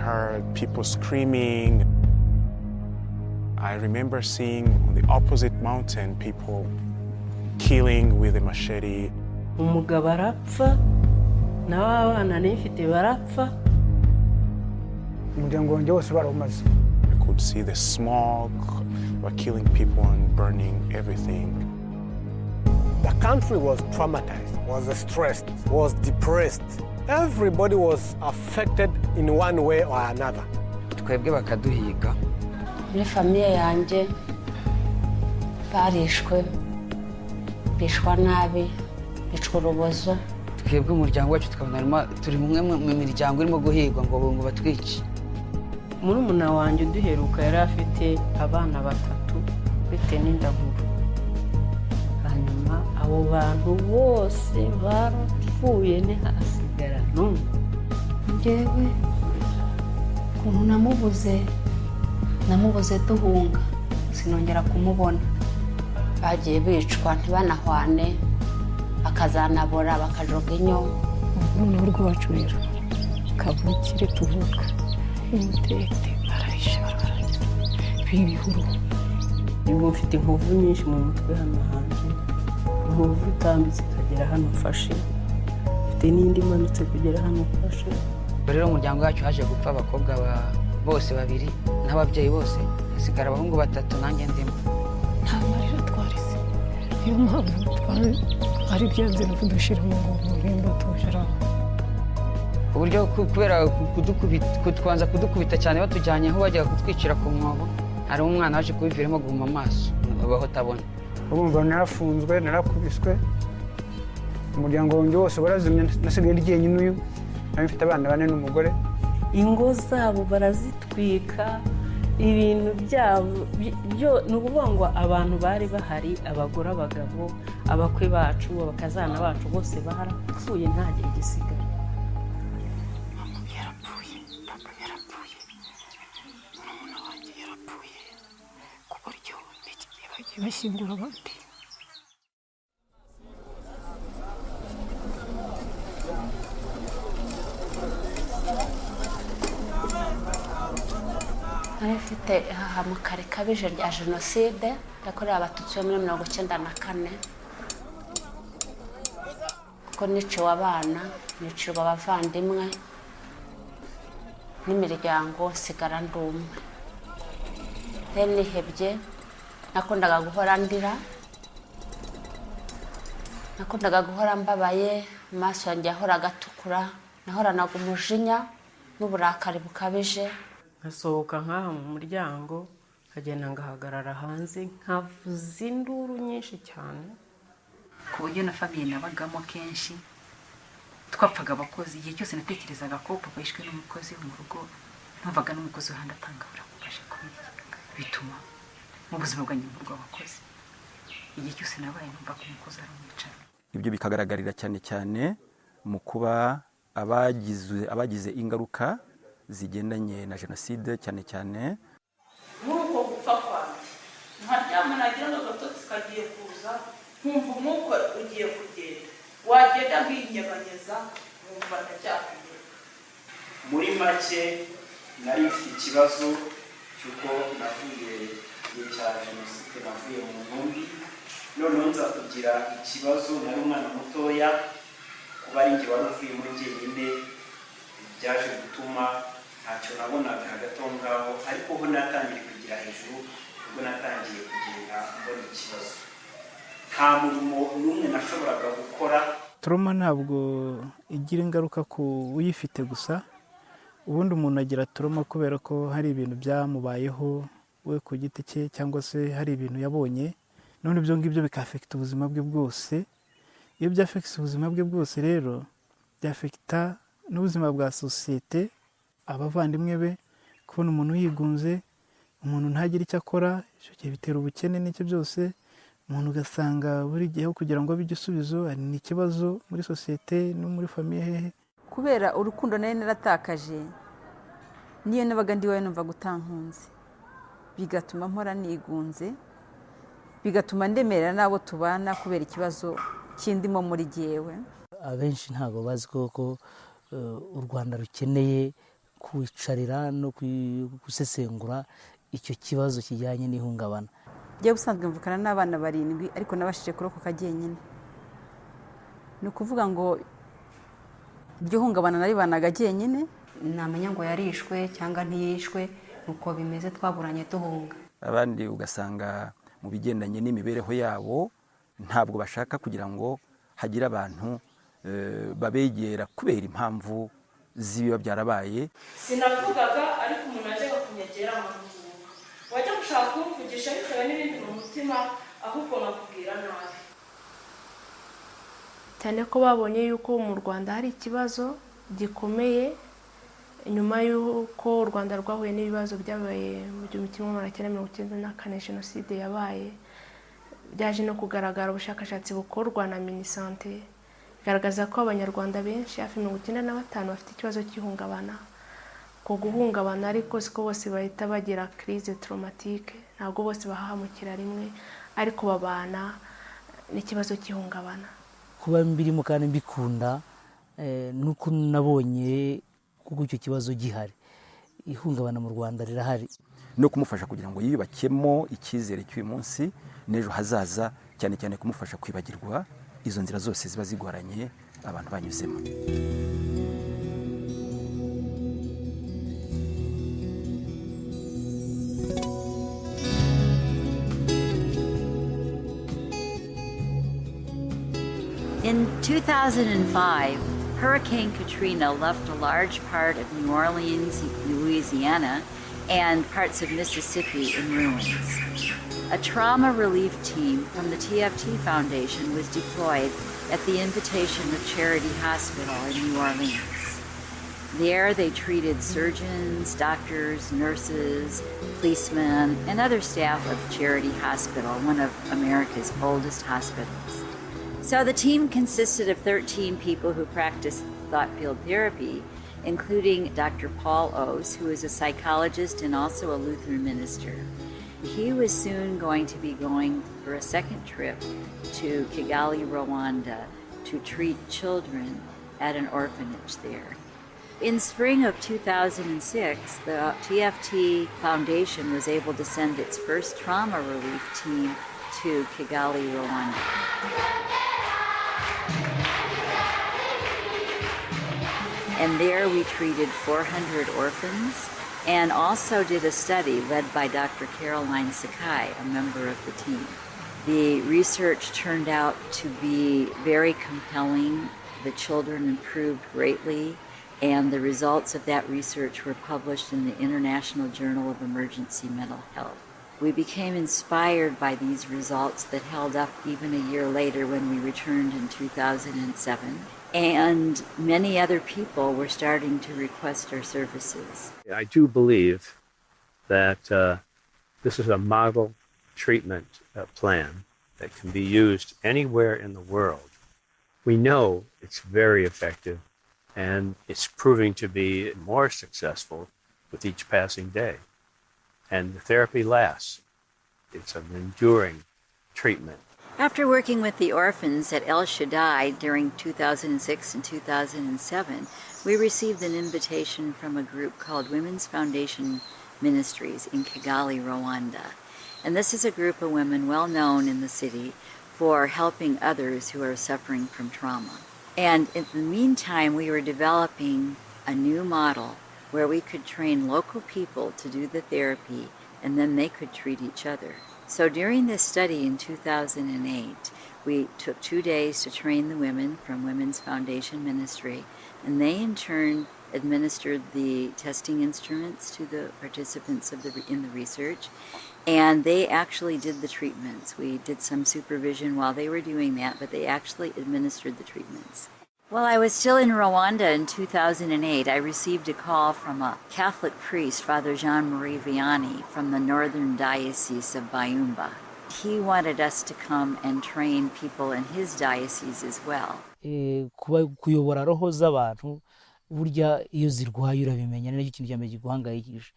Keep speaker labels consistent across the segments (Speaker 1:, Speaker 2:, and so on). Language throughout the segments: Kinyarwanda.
Speaker 1: heard people screaming. I remember seeing on the opposite mountain people killing with a machete.
Speaker 2: Umugabo arapfa, n'abana n'ifite barapfa.
Speaker 1: Umuryango wanjye wose baramaze. I could see the smoke, were killing people and burning everything.
Speaker 3: The country was traumatized, was stressed, was depressed. Everybody was affected in one way or another.
Speaker 4: Twebwe bakaduhiga.
Speaker 5: Muri famiye yanjye barishwe, bishwa nabi, bicwa urubozo.
Speaker 4: Twebwe umuryango wacu tukabona turi mumwe mu miryango irimo guhigwa ngo batwice.
Speaker 2: Murumuna wanjye duheruka yari afite abana batatu bite n'indahuro. Hanyuma abo bantu bose barapfuye ntihasigara n'umwe.
Speaker 6: Njyewe ukuntu namubuze duhunga sinongera kumubona.
Speaker 5: Bagiye bicwa ntibanahwane, bakazanabora bakajoga inyo.
Speaker 6: Noneho rwacu rero kavukire tuvuka intete barayishara b'ibihuru.
Speaker 2: Niba mfite inkovu nyinshi mu mutwe hano hanze, inkovu itambitse ikagera hano mfashe, mfite n'indi imanutse kugera hano mfashe.
Speaker 4: Rero umuryango wacu haje gupfa abakobwa bose babiri n'ababyeyi bose, hasigara abahungu batatu nanjye ndimo.
Speaker 6: Nta marira twarize, niyo mpamvu ari byanze no kudushira mu mpimba tujara.
Speaker 4: Uburyo kubera kutwanza kudukubita cyane batujyanye aho bajya kutwicira ku mwobo, hari umwana waje kubiviramo guhuma amaso baho tabona.
Speaker 1: Urumva narafunzwe, narakubiswe, umuryango wanjye wose barazimye, nasigaye ryenyine uyu, nari mfite abana 4 n'umugore.
Speaker 2: Ingo zabo barazitwika, ibintu byabo ni ukuvuga ngo abantu bari bahari, abagore, abagabo, abakwe bacu, abakazana bacu bose barapfuye ntagihe gisigara.
Speaker 6: Mama yarapfuye, papa yarapfuye, murumuna wanjye yarapfuye, ku buryo bagiye bashyingura abandi.
Speaker 5: Nafite ihahamuka rikabije rya jenoside yakorewe abatutsi bo muri 1994. Kuko niciwe abana, nicirwa abavandimwe n'imiryango, nsigara ndi umwe. Rero nihebye, nakundaga guhora ndira, nakundaga guhora mbabaye, amaso yanjye yahoraga atukura, nahoranaga umujinya n'uburakari bukabije.
Speaker 2: Nkasohoka nk'aha mu muryango, nkagenda ngahagarara hanze, nkavuza induru nyinshi cyane.
Speaker 7: Ku buryo na famiye nabagamo kenshi twapfaga abakozi. Igihe cyose natekerezaga ko papa yishwe n'umukozi wo mu rugo, numvaga n'umukozi w'ahandi atangabura kubasha kubirya, bituma mu buzima bwanjye bw'abakozi igihe cyose nabaye numva ko umukozi ari umwicara.
Speaker 8: Ibyo bikagaragarira cyane mu kuba abagize ingaruka zigendanye na jenoside cyane.
Speaker 9: Nuko gupfa kwanjye nkaryama nagira ngo agatotsi kagiye kuza, nkumva umwuka ugiye kugenda, wagenda nk'inyeganyeza nkumva ndacyakugenda.
Speaker 10: Muri make nari mfite ikibazo cy'uko navuye igihe cya jenoside, navuye mu nkambi, noneho nza kugira ikibazo, nari umwana mutoya, kuba ari njye wari uvuyemo njyenyine byaje gutuma ntacyo nabonaga hagati aho ngaho, ariko ho natangiye kugira hejuru, ubwo natangiye kugenda mbona ikibazo. Nta murimo n'umwe nashoboraga gukora.
Speaker 11: Trauma ntabwo igira ingaruka ku uyifite gusa, ubundi umuntu agira trauma kubera ko hari ibintu byamubayeho we ku giti cye, cyangwa se hari ibintu yabonye, none ibyo ngibyo bikafekita ubuzima bwe bwose. Iyo byafekita ubuzima bwe bwose rero byafekita n'ubuzima bwa sosiyete, abavandimwe be, kubona umuntu yigunze, umuntu ntagira icyo akora, icyo gihe bitera ubukene n'icyo byose. Umuntu ugasanga buri gihe kugira ngo abe igisubizo ni ikibazo muri sosiyete no muri famiye hehe.
Speaker 7: Kubera urukundo nari naratakaje, niyo nabaga ndi wawe numva gutankunze, bigatuma mpora nigunze, bigatuma ndemerera n'abo tubana kubera ikibazo kindimo muri jyewe.
Speaker 12: Abenshi ntago bazi ko u Rwanda rukeneye kwicarira no gusesengura icyo kibazo kijyanye n'ihungabana.
Speaker 13: Njyewe ubusanzwe mvukana n'abana 7 ariko nabashije kurokoka jyenyine. Ni ukuvuga ngo iryo hungabana naribanaga jyenyine,
Speaker 14: namenya ngo yarishwe cyangwa ntiyishwe, nuko bimeze twaburanye duhunga.
Speaker 8: Abandi ugasanga mu bigendanye n'imibereho yabo ntabwo bashaka kugira ngo hagire abantu babegera kubera impamvu z'ibiba byarabaye.
Speaker 9: Sinavugaga ariko umuntu ajyaga kunyegera amavuga, wajya gushaka kumvugisha bitewe n'ibindi mu mutima, ahubwo nakubwira nabi.
Speaker 15: Cyane ko babonye yuko mu Rwanda hari ikibazo gikomeye nyuma y'uko u Rwanda rwahuye n'ibibazo byabaye mu 1994 jenoside yabaye. Byaje no kugaragara ubushakashatsi bukorwa na Minisante bigaragaza ko abanyarwanda benshi hafi 95 bafite ikibazo cy'ihungabana. Ko guhungabana ariko siko bose bahita bagira crise traumatique, ntabwo bose bahahamukira rimwe, ariko babana n'ikibazo cy'ihungabana.
Speaker 12: Kuba mbirimo kandi mbikunda nuko nabonye kuko icyo kibazo gihari, ihungabana mu Rwanda rirahari,
Speaker 8: no kumufasha kugira ngo yiyubakemo icyizere cy'uyu munsi n'ejo hazaza, cyane cyane kumufasha kwibagirwa izo nzira zose ziba zigoranye abantu banyuzemo.
Speaker 16: In 2005, Hurricane Katrina left a large part of New Orleans, Louisiana, and parts of Mississippi in ruins. A trauma relief team from the TFT Foundation was deployed at the invitation of Charity Hospital in New Orleans. There they treated surgeons, doctors, nurses, policemen, and other staff of Charity Hospital, one of America's oldest hospitals. So the team consisted of 13 people who practiced thought field therapy, including Dr. Paul O's, who is a psychologist and also a Lutheran minister. He was soon going to be going for a second trip to Kigali, Rwanda, to treat children at an orphanage there. In spring of 2006, the TFT Foundation was able to send its first trauma relief team to Kigali, Rwanda. And there we treated 400 orphans and also did a study led by Dr. Caroline Sakai, a member of the team. The research turned out to be very compelling. The children improved greatly, and the results of that research were published in the International Journal of Emergency Mental Health. We became inspired by these results that held up even a year later when we returned in 2007. And many other people were starting to request our services.
Speaker 17: I do believe that this is a model treatment plan that can be used anywhere in the world. We know it's very effective, and it's proving to be more successful with each passing day. And the therapy lasts. It's an enduring treatment.
Speaker 16: After working with the orphans at El Shaddai during 2006 and 2007, we received an invitation from a group called Women's Foundation Ministries in Kigali, Rwanda. And this is a group of women well known in the city for helping others who are suffering from trauma. And in the meantime, we were developing a new model where we could train local people to do the therapy, and then they could treat each other. So during this study in 2008, we took 2 days to train the women from Women's Foundation Ministry, and they in turn administered the testing instruments to the participants in the research, and they actually did the treatments. We did some supervision while they were doing that, but they actually administered the treatments. While I was still in Rwanda in 2008, I received a call from a Catholic priest, Father Jean-Marie Vianney, from the Northern Diocese of Bayumba. He wanted us to come and train people in his diocese as well.
Speaker 12: Kuyobora roho z'abantu burya iyo zirwaye urabimenya, nicyo kintu cyambere giguhangayikisha.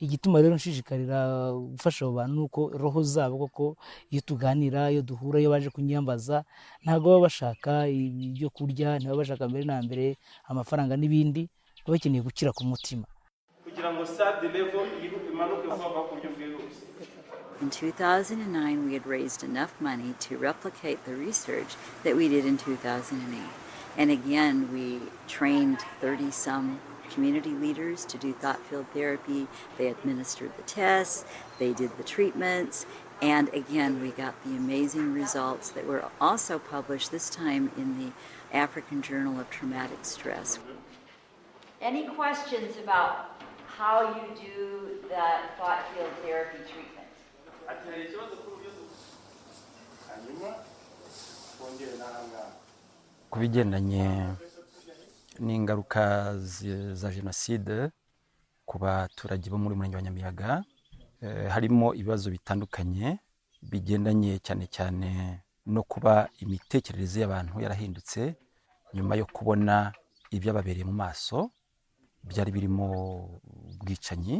Speaker 12: Igituma rero nshishikarira gufasha abo bantu nuko roho zabo koko iyo tuganira, iyo duhura, iyo baje kunyambaza, ntago baba bashaka ibyo kurya, ntibaba bashaka mbere na mbere amafaranga n'ibindi, baba bakeneye gukira ku mutima.
Speaker 10: kugira ngo sad level imanuke vuba ku buryo bwihuse.
Speaker 16: In 2009, we had raised enough money to replicate the research that we did in 2008. And again, we trained 30-some community leaders to do thought field therapy. They administered the tests, they did the treatments, and again, we got the amazing results that were also published this time in the African Journal of Traumatic Stress. Any questions about how you do that thought field therapy treatment?
Speaker 8: ku bigendanye n'ingaruka za jenoside ku baturage bo muri murenge wa Nyamiyaga, harimo ibibazo bitandukanye bigendanye cyane cyane no kuba imitekerereze y'abantu yarahindutse nyuma yo kubona ibyababereye mu maso, byari birimo ubwicanyi,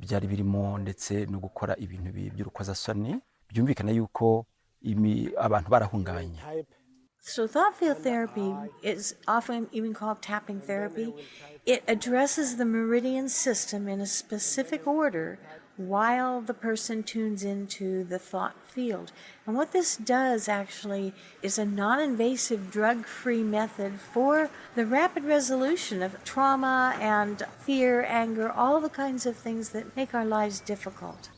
Speaker 8: byari birimo ndetse no gukora ibintu by'urukozasoni, byumvikana yuko abantu barahungabanye.
Speaker 18: So thought field therapy is often even called tapping therapy. It addresses the meridian system in a specific order while the person tunes into the thought field. And what this does actually is a non-invasive drug-free method for the rapid resolution of trauma and fear, anger, all the kinds of things that make our lives difficult.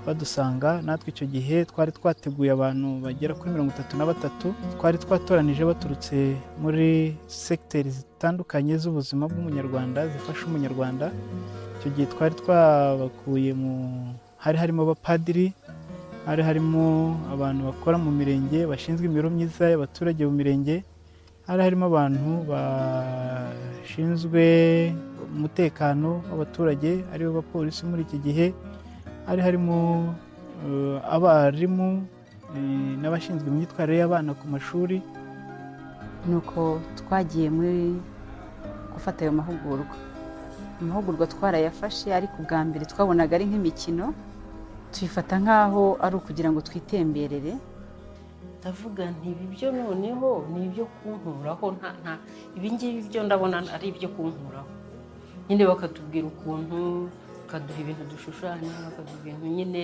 Speaker 11: badusanga natwe icyo gihe twari twateguye abantu bagera kuri 33 twari twatoranije baturutse muri secteurs zitandukanye z'ubuzima bw'umunyarwanda zifasha umunyarwanda. Icyo gihe twari twabakuye hari harimo abapadiri, hari harimo abantu bakora mu mirenge bashinzwe imibereho myiza y'abaturage mu mirenge, hari harimo abantu bashinzwe umutekano w'abaturage aribo bapolisi muri iki gihe, hari harimo abarimu n'abashinzwe imyitwarire y'abana ku mashuri.
Speaker 13: nuko twagiye muri gufata ayo mahugurwa. Amahugurwa twarayafashe, ariko ubwa mbere twabonaga ari nk'imikino, tuyifata nk'aho ari ukugira ngo twitemberere.
Speaker 2: ndavuga nti ibi byo noneho ni ibyo kunkuraho, ibi ngibi byo ndabona ari ibyo kunkuraho. Nyine bakatubwira ukuntu, bakaduha ibintu dushushanya, bakaduha ibintu nyine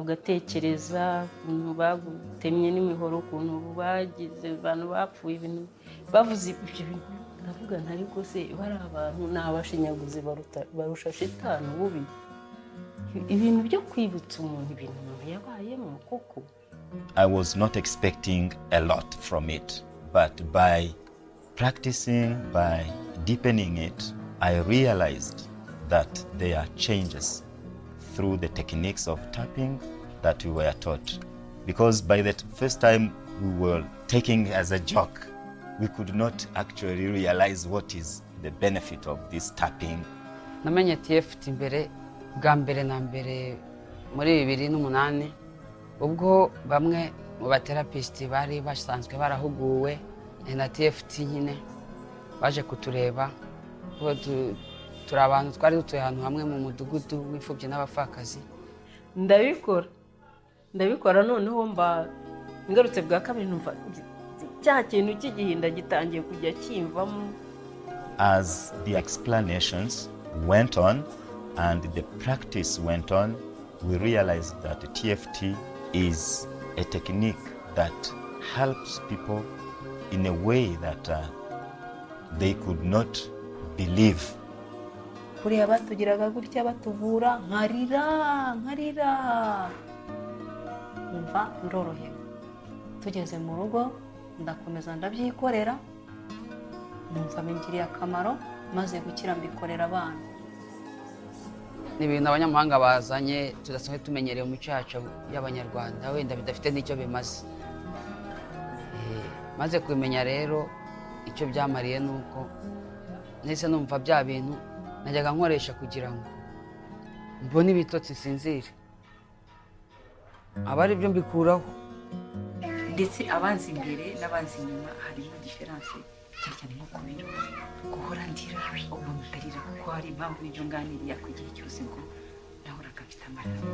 Speaker 2: ugatekereza ukuntu bagutemye n'imihoro, ukuntu bagize abantu bapfuye, ibintu bavuze ibyo bintu. ndavuga nti ariko se bari abantu ni abashinyaguzi barusha shitani ububi. ibintu byo kwibutsa umuntu ibintu umuntu yabayemo koko.
Speaker 19: I was not expecting a lot from it, but by practicing, by deepening it, I realized that there are changes through the techniques of tapping that we were taught. Because by the first time we were taking as a joke, we could not actually realize what is the benefit of this tapping.
Speaker 4: Namenye TFT mbere bwa mbere na mbere muri 2008, ubwo bamwe mu baterapisti bari basanzwe barahuguwe na TFT nyine baje kutureba. Turi abantu twari dutuye ahantu hamwe mu mudugudu w'imfubyi n'abapfakazi.
Speaker 2: ndabikora noneho mba ingarutse bwa kabiri numva cya kintu cy'igihinda gitangiye kujya kimvamo.
Speaker 19: As the explanations went on and the practice went on, we realized that TFT is a technique that helps people in a way that they could not believe.
Speaker 2: kuriya batugiraga gutya batuvura nkarira umva ndorohewe. Tugeze mu rugo ndakomeza ndabyikorera, numva bingiriye akamaro, maze gukira mbikorera abana.
Speaker 4: Ni ibintu abanyamahanga bazanye tudasanzwe tumenyereye mu cyacu y'abanyarwanda, wenda bidafite n'icyo bimaze. Maze kumenya rero icyo byamariye nuko nese numva bya bintu najyaga nkoresha kugira ngo mbone ibitotsi sinzire, abari byo mbikuraho.
Speaker 7: Ndetse abanzi imbere n'abanzi inyuma harimo diferanse cyane cyane nko kubira guhora ndira ubona utarira kuko hari impamvu y'ibyo nganiriye ku gihe cyose ngo nahoraga mfite amarira.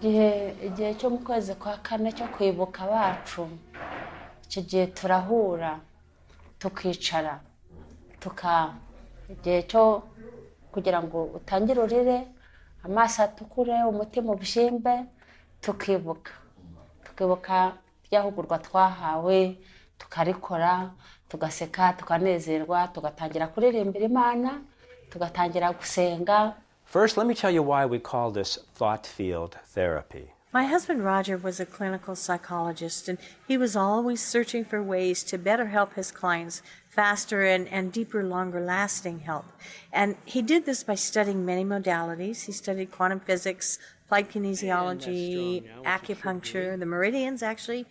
Speaker 5: igihe cyo mu kwezi kwa kane cyo kwibuka abacu, icyo gihe turahura tukicara igihe cyo kugira ngo utangire urire, amaso atukure, umutima ubyimbe, tukibuka ryahugurwa twahawe, tukarikora, tugaseka, tukanezerwa, tugatangira kuririmbira Imana, tugatangira gusenga.
Speaker 17: First, let me tell you why we call this thought field therapy.
Speaker 18: My husband Roger was a clinical psychologist, and he was always searching for ways to better help his clients faster and deeper, longer lasting help. And he did this by studying many modalities. He studied quantum physics, applied kinesiology, acupuncture, the meridians actually.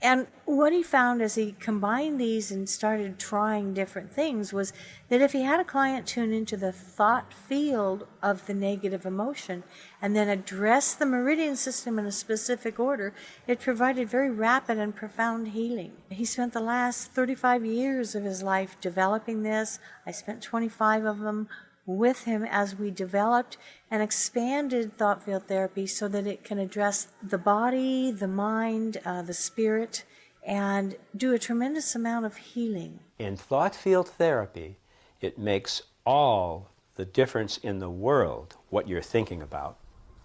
Speaker 18: And what he found as he combined these and started trying different things was that if he had a client tune into the thought field of the negative emotion and then address the meridian system in a specific order, it provided very rapid and profound healing. He spent the last 35 years of his life developing this. I spent 25 of them with him as we developed and expanded thought field therapy so that it can address the body, the mind, the spirit, and do a tremendous amount of healing.
Speaker 17: In thought field therapy, it makes all the difference in the world what you're thinking about.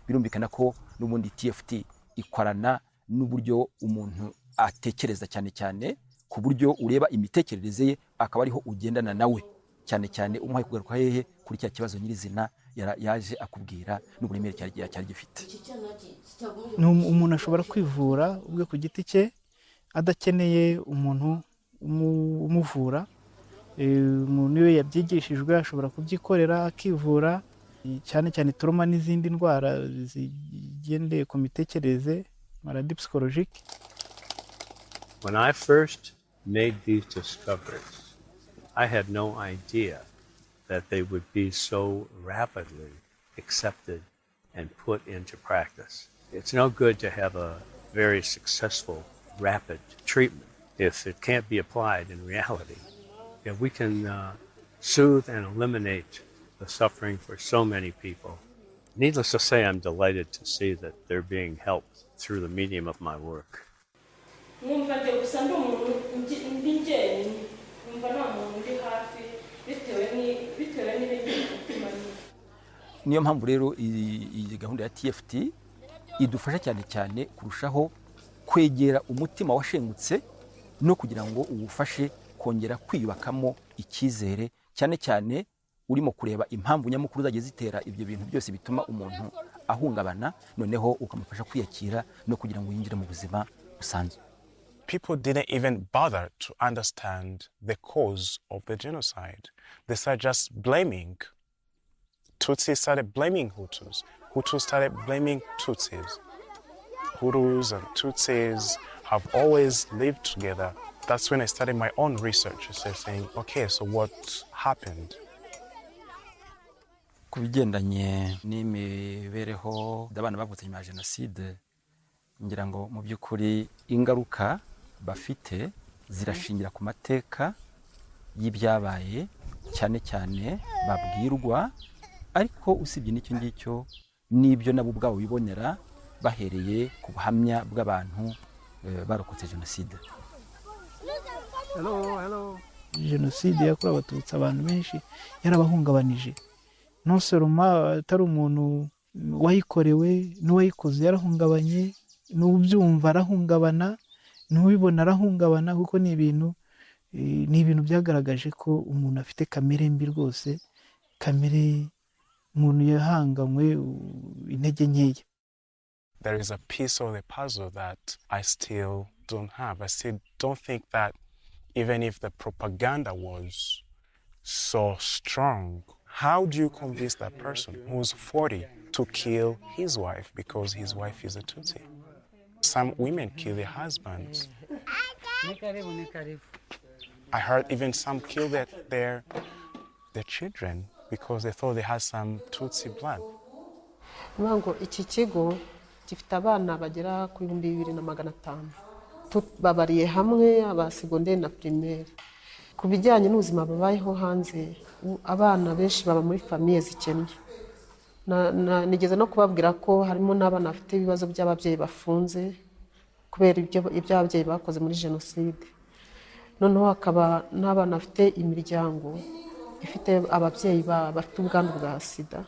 Speaker 8: Birumvikana ko n'ubundi TFT ikorana n'uburyo umuntu atekereza cyane cyane ku buryo ureba imitekerereze ye akaba ariho ugendana nawe cyane cyane umuhaye kugaruka hehe kuri cya kibazo nyirizina yaje akubwira n'uburemere cyari gifite.
Speaker 11: Umuntu ashobora kwivura ubwe ku giti cye adakeneye umuntu umuvura. Umuntu iyo yabyigishijwe ashobora kubyikorera akivura, cyane cyane trauma n'izindi ndwara zigendeye ku mitekerereze, maladie psychologique.
Speaker 17: When I first made these discoveries, I had no idea that they would be so rapidly accepted and put into practice. It's no good to have a very successful, rapid treatment if it can't be applied in reality. If we can soothe and eliminate the suffering for so many people, needless to say, I'm delighted to see that they're being helped through the medium of my work.
Speaker 8: Niyo mpamvu rero iyi gahunda ya TFT idufasha cyane cyane kurushaho kwegera umutima washengutse no kugira ngo uwufashe kongera kwiyubakamo icyizere, cyane cyane urimo kureba impamvu nyamukuru zagiye zitera ibyo bintu byose bituma umuntu ahungabana, noneho ukamufasha kwiyakira no kugira ngo yinjire mu buzima busanzwe.
Speaker 1: People didn't even bother to understand the cause of the genocide. They started just blaming. Tutsis started blaming Hutus. Hutus started blaming Tutsis. Hutus and Tutsis have always lived together. That's when I started my own research. So saying, okay, so what happened?
Speaker 8: Ku bigendanye n'imibereho y'abana bavutse nyuma ya jenoside, ngira ngo mu by'ukuri ingaruka bafite zirashingira ku mateka y'ibyabaye, cyane cyane babwirwa, ariko usibye n'icyo ngicyo n'ibyo nabo ubwabo bibonera bahereye ku buhamya bw'abantu barokotse jenoside.
Speaker 11: Jenoside yakorewe Abatutsi abantu benshi yarabahungabanije. Non seulement atari umuntu wayikorewe n'uwayikoze yarahungabanye, n'ubyumva arahungabana, n'ubibona arahungabana, kuko ni ibintu byagaragaje ko umuntu afite kamere mbi rwose, kamere umuntu yahanganywe intege nkeya.
Speaker 1: There is a piece of the puzzle that I still don't have. I still don't think that even if the propaganda was so strong, how do you convince that person who's 40 to kill his wife because his wife is a Tutsi? Some women kill their husbands. I heard even some kill their children because they thought they had some Tutsi blood.
Speaker 20: Ngo iki kigo gifite abana bagera ku 2,500 babariye hamwe aba secondaire na primaire. Ku bijyanye n'ubuzima babayeho hanze, abana benshi baba muri famille zikennye, nigeze no kubabwira ko harimo n'abana bafite ibibazo by'ababyeyi bafunze kubera ibyo ababyeyi bakoze muri jenoside. Noneho hakaba n'abana bafite imiryango ifite ababyeyi bafite ubwandu bwa sida.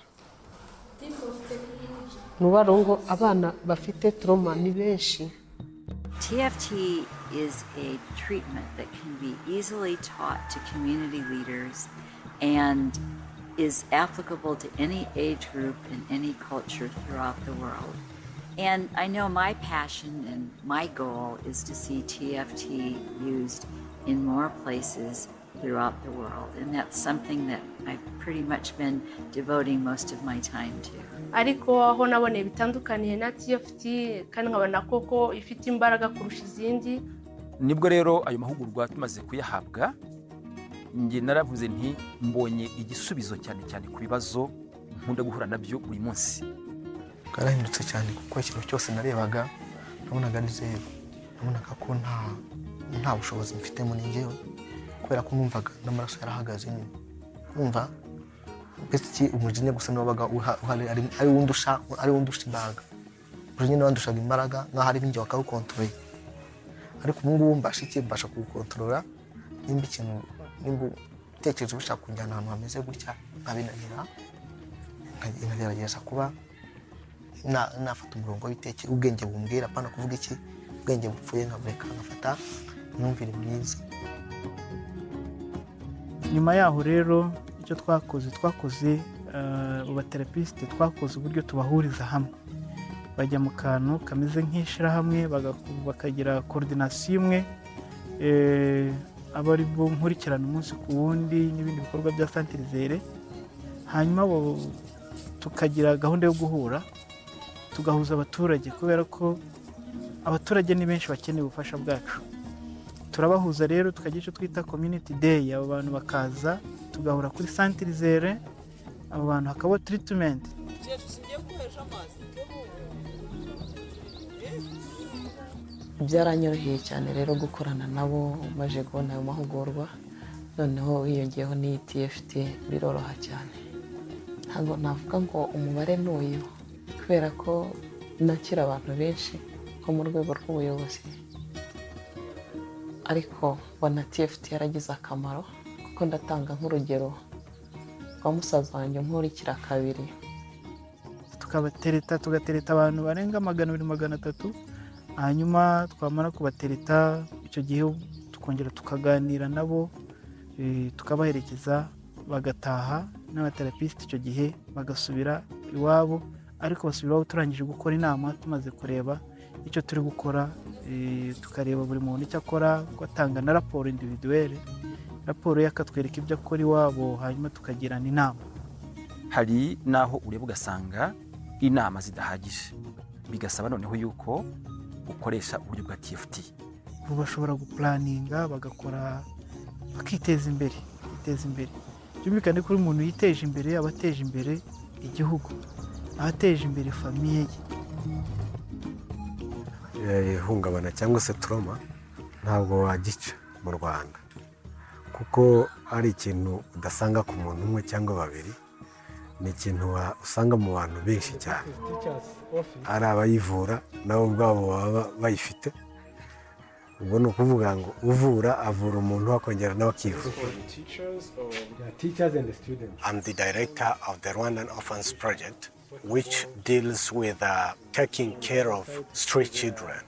Speaker 20: Nuba ngo abana bafite trauma ni benshi.
Speaker 16: TFT is a treatment that can be easily taught to community leaders and is applicable to any age group and any culture throughout the world. And I know my passion and my goal is to see TFT used in more places throughout the world. And that's something that I've pretty much been devoting most of my time to.
Speaker 15: Ariko aho naboneye bitandukaniye na TFT kandi nkabona koko ifite imbaraga kurusha izindi.
Speaker 8: Nibwo rero ayo mahugurwa tumaze kuyahabwa, nge naravuze nti mbonye igisubizo cyane cyane ku bibazo nkunda guhura nabyo buri munsi.
Speaker 21: Karahindutse cyane kuko ikintu cyose narebaga nabonaga ari zero. Nabonaga ko nta bushobozi mfite muri njyewe kubera ko numvaga n'amaraso yarahagaze nyine. Numva besti umujinya gusa nabaga ari wundusha imbaraga. Umujinya wandushaga imbaraga nkaho ari binjye wakarukontrole. Ariko ubu ngubu mbasha kuwukontorora nimba ikintu nimba utekereje ushaka kunjyana ahantu hameze gutya nkabinanira nkagerageza kuba nafata umurongo w'ibitekerezo ubwenge bumbwira apana kuvuga iki ubwenge bupfuye nkabureka nkafata imyumvire myiza.
Speaker 11: Nyuma yaho rero icyo twakoze abaterapisite twakoze uburyo tubahuriza hamwe bajya mu kantu kameze nk'ishirahamwe bakagira koordinasiyo imwe abari bo nkurikirana umunsi ku wundi n'ibindi bikorwa bya santirizere. Hanyuma tukagira gahunda yo guhura tugahuza abaturage kubera ko abaturage ni benshi bakeneye ubufasha bwacu. Turabahuza rero tukagira icyo twita community day, abo bantu bakaza tugahura kuri santirizere, abo bantu hakaba treatment.
Speaker 2: Byaranyoroheye cyane rero gukorana nabo maje kubona ayo mahugurwa, noneho hiyongeyeho n'iyi TFT biroroha cyane. Ntabwo navuga ngo umubare n'uyu kubera ko nakira abantu benshi ko mu rwego rw'ubuyobozi, ariko bona TFT yaragize akamaro kuko ndatanga nk'urugero rwa musaza wanjye nkurikira kabiri.
Speaker 11: Tugatereta abantu barenga 200-300, hanyuma twamara kubatereta icyo gihe tukongera tukaganira nabo tukabaherekeza bagataha n'abaterapisite icyo gihe bagasubira iwabo, ariko basubiraho turangije gukora inama tumaze kureba icyo turi gukora, tukareba buri muntu icyo akora, gatanga na raporo individuelle, raporo yakatwereka ibyo akora iwabo, hanyuma tukagirana inama.
Speaker 8: Hari naho ureba ugasanga inama zidahagije, bigasaba noneho yuko ukoresha uburyo bwa TFT.
Speaker 11: Bashobora guplaninga bagakora bakiteza imbere. Byumvikane ko umuntu yiteje imbere abateje imbere igihugu, abateje imbere famiye
Speaker 3: ye. Ihungabana cyangwa se trauma ntabwo wagica mu Rwanda kuko ari ikintu udasanga ku muntu umwe cyangwa babiri, ni ikintu usanga mu bantu benshi cyane. Ari abayivura nabo ubwabo baba bayifite. Ubwo ni ukuvuga ngo uvura avura umuntu akongera nawe akivura. I'm the director of the Rwandan Orphans Project, which deals with taking care of street children.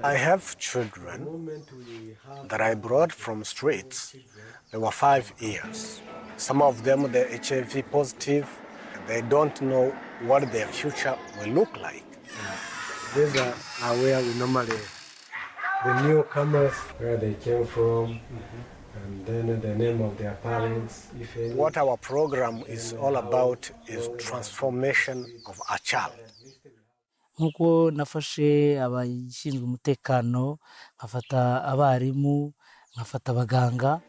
Speaker 3: I have children that I brought from streets. They were 5 years. Some of them, they're HIV positive. They don't know what their future will look like. These are where we normally, the newcomers, where they came from, and then the name of their parents. What our program is all about is transformation of a child.
Speaker 12: Nkuko nafashe abashinzwe umutekano, nkafata abarimu, nkafata abaganga,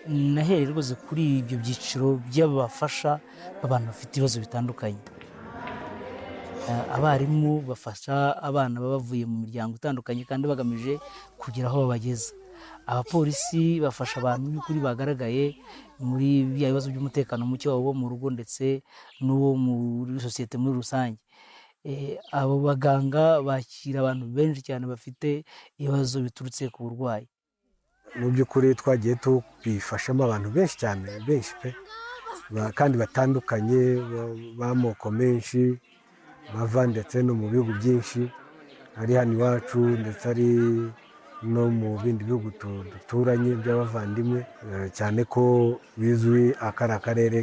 Speaker 12: nahereye rwose kuri ibyo byiciro by'abafasha abantu bafite ibibazo bitandukanye. Abarimu bafasha abana bavuye mu miryango itandukanye kandi bagamije kugira aho babageza. abapolisi bafasha abantu by'ukuri bagaragaye muri bya bibazo by'umutekano muke wabo wo mu rugo ndetse n'uwo muri sosiyete muri rusange. Abo baganga bakira abantu benshi cyane bafite ibibazo biturutse ku burwayi.
Speaker 3: Mu by'ukuri twagiye tubifashamo abantu benshi cyane, benshi pe, kandi batandukanye, b'amoko menshi, bava ndetse no mu bihugu byinshi, ari hano iwacu ndetse ari no mu bindi bihugu duturanye by'abavandimwe, cyane ko bizwi aka ari akarere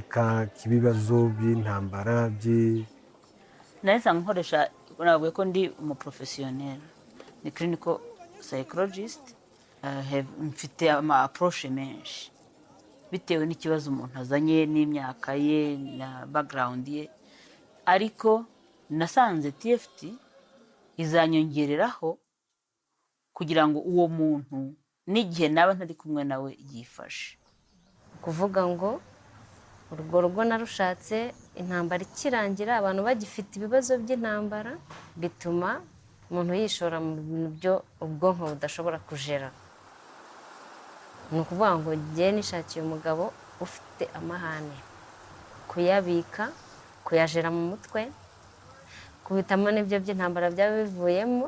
Speaker 3: k'ibibazo by'intambara.
Speaker 6: Nahise nkoresha, navuga ko ndi umuprofesiyoneri, ni clinical psychologist, mfite ama approche menshi bitewe n'ikibazo umuntu azanye n'imyaka ye na background ye, ariko nasanze TFT izanyongereraho kugira ngo uwo muntu n'igihe naba ntari kumwe nawe yifashe.
Speaker 22: Kuvuga ngo urwo rugo narushatse intambara ikirangira, abantu bagifite ibibazo by'intambara, bituma umuntu yishora mu bintu byo ubwonko budashobora kujera. Ni ukuvuga ngo njye nishakiye umugabo ufite amahane, kuyabika, kuyajera mu mutwe, kubitamo n'ibyo by'intambara byaba bivuyemo,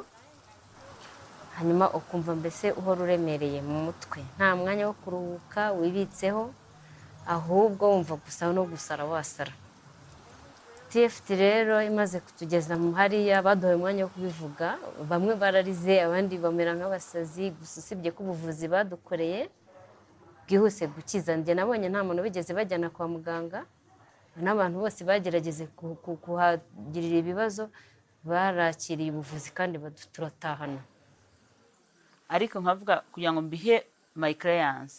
Speaker 22: hanyuma ukumva mbese uhora uremereye mu mutwe, nta mwanya wo kuruhuka wibitseho, ahubwo wumva gusa no gusara wasara. TFT rero imaze kutugeza mu hariya, baduhaye umwanya wo kubivuga, bamwe bararize abandi bamera nk'abasazi, gusa usibye ko ubuvuzi badukoreye bwihuse gukiza. Njye nabonye nta muntu bigeze bajyana kwa muganga, n'abantu bose bagerageze kuhagirira ibibazo barakiriye ubuvuzi kandi turatahana.
Speaker 6: Ariko nkavuga kugira ngo mbihe my clients,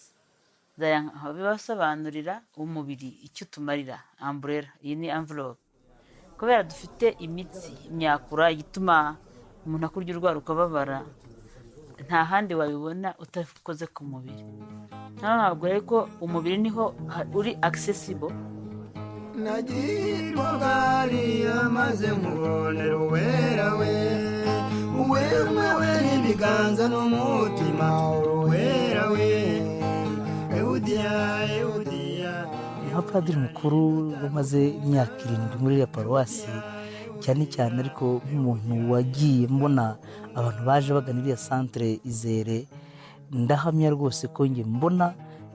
Speaker 6: bibasobanurira umubiri icyo tumarira. Umbrella, iyi ni envelope, kubera dufite imitsi, imyakura igituma umuntu akurya urwara ukababara, nta handi wabibona utakoze ku mubiri. Ntabwo ariko umubiri niho uri accessible.
Speaker 23: Nagirwa bari amaze mubonera uwera we, uwera we n'ibiganza n'umutima uwera we, Eudia Eudia.
Speaker 12: Nka padiri mukuru umaze imyaka 7 muri ya paruwasi, cyane cyane ariko nk'umuntu wagiye mbona abantu baje bagana iriya centre Izere, ndahamya rwose ko nge mbona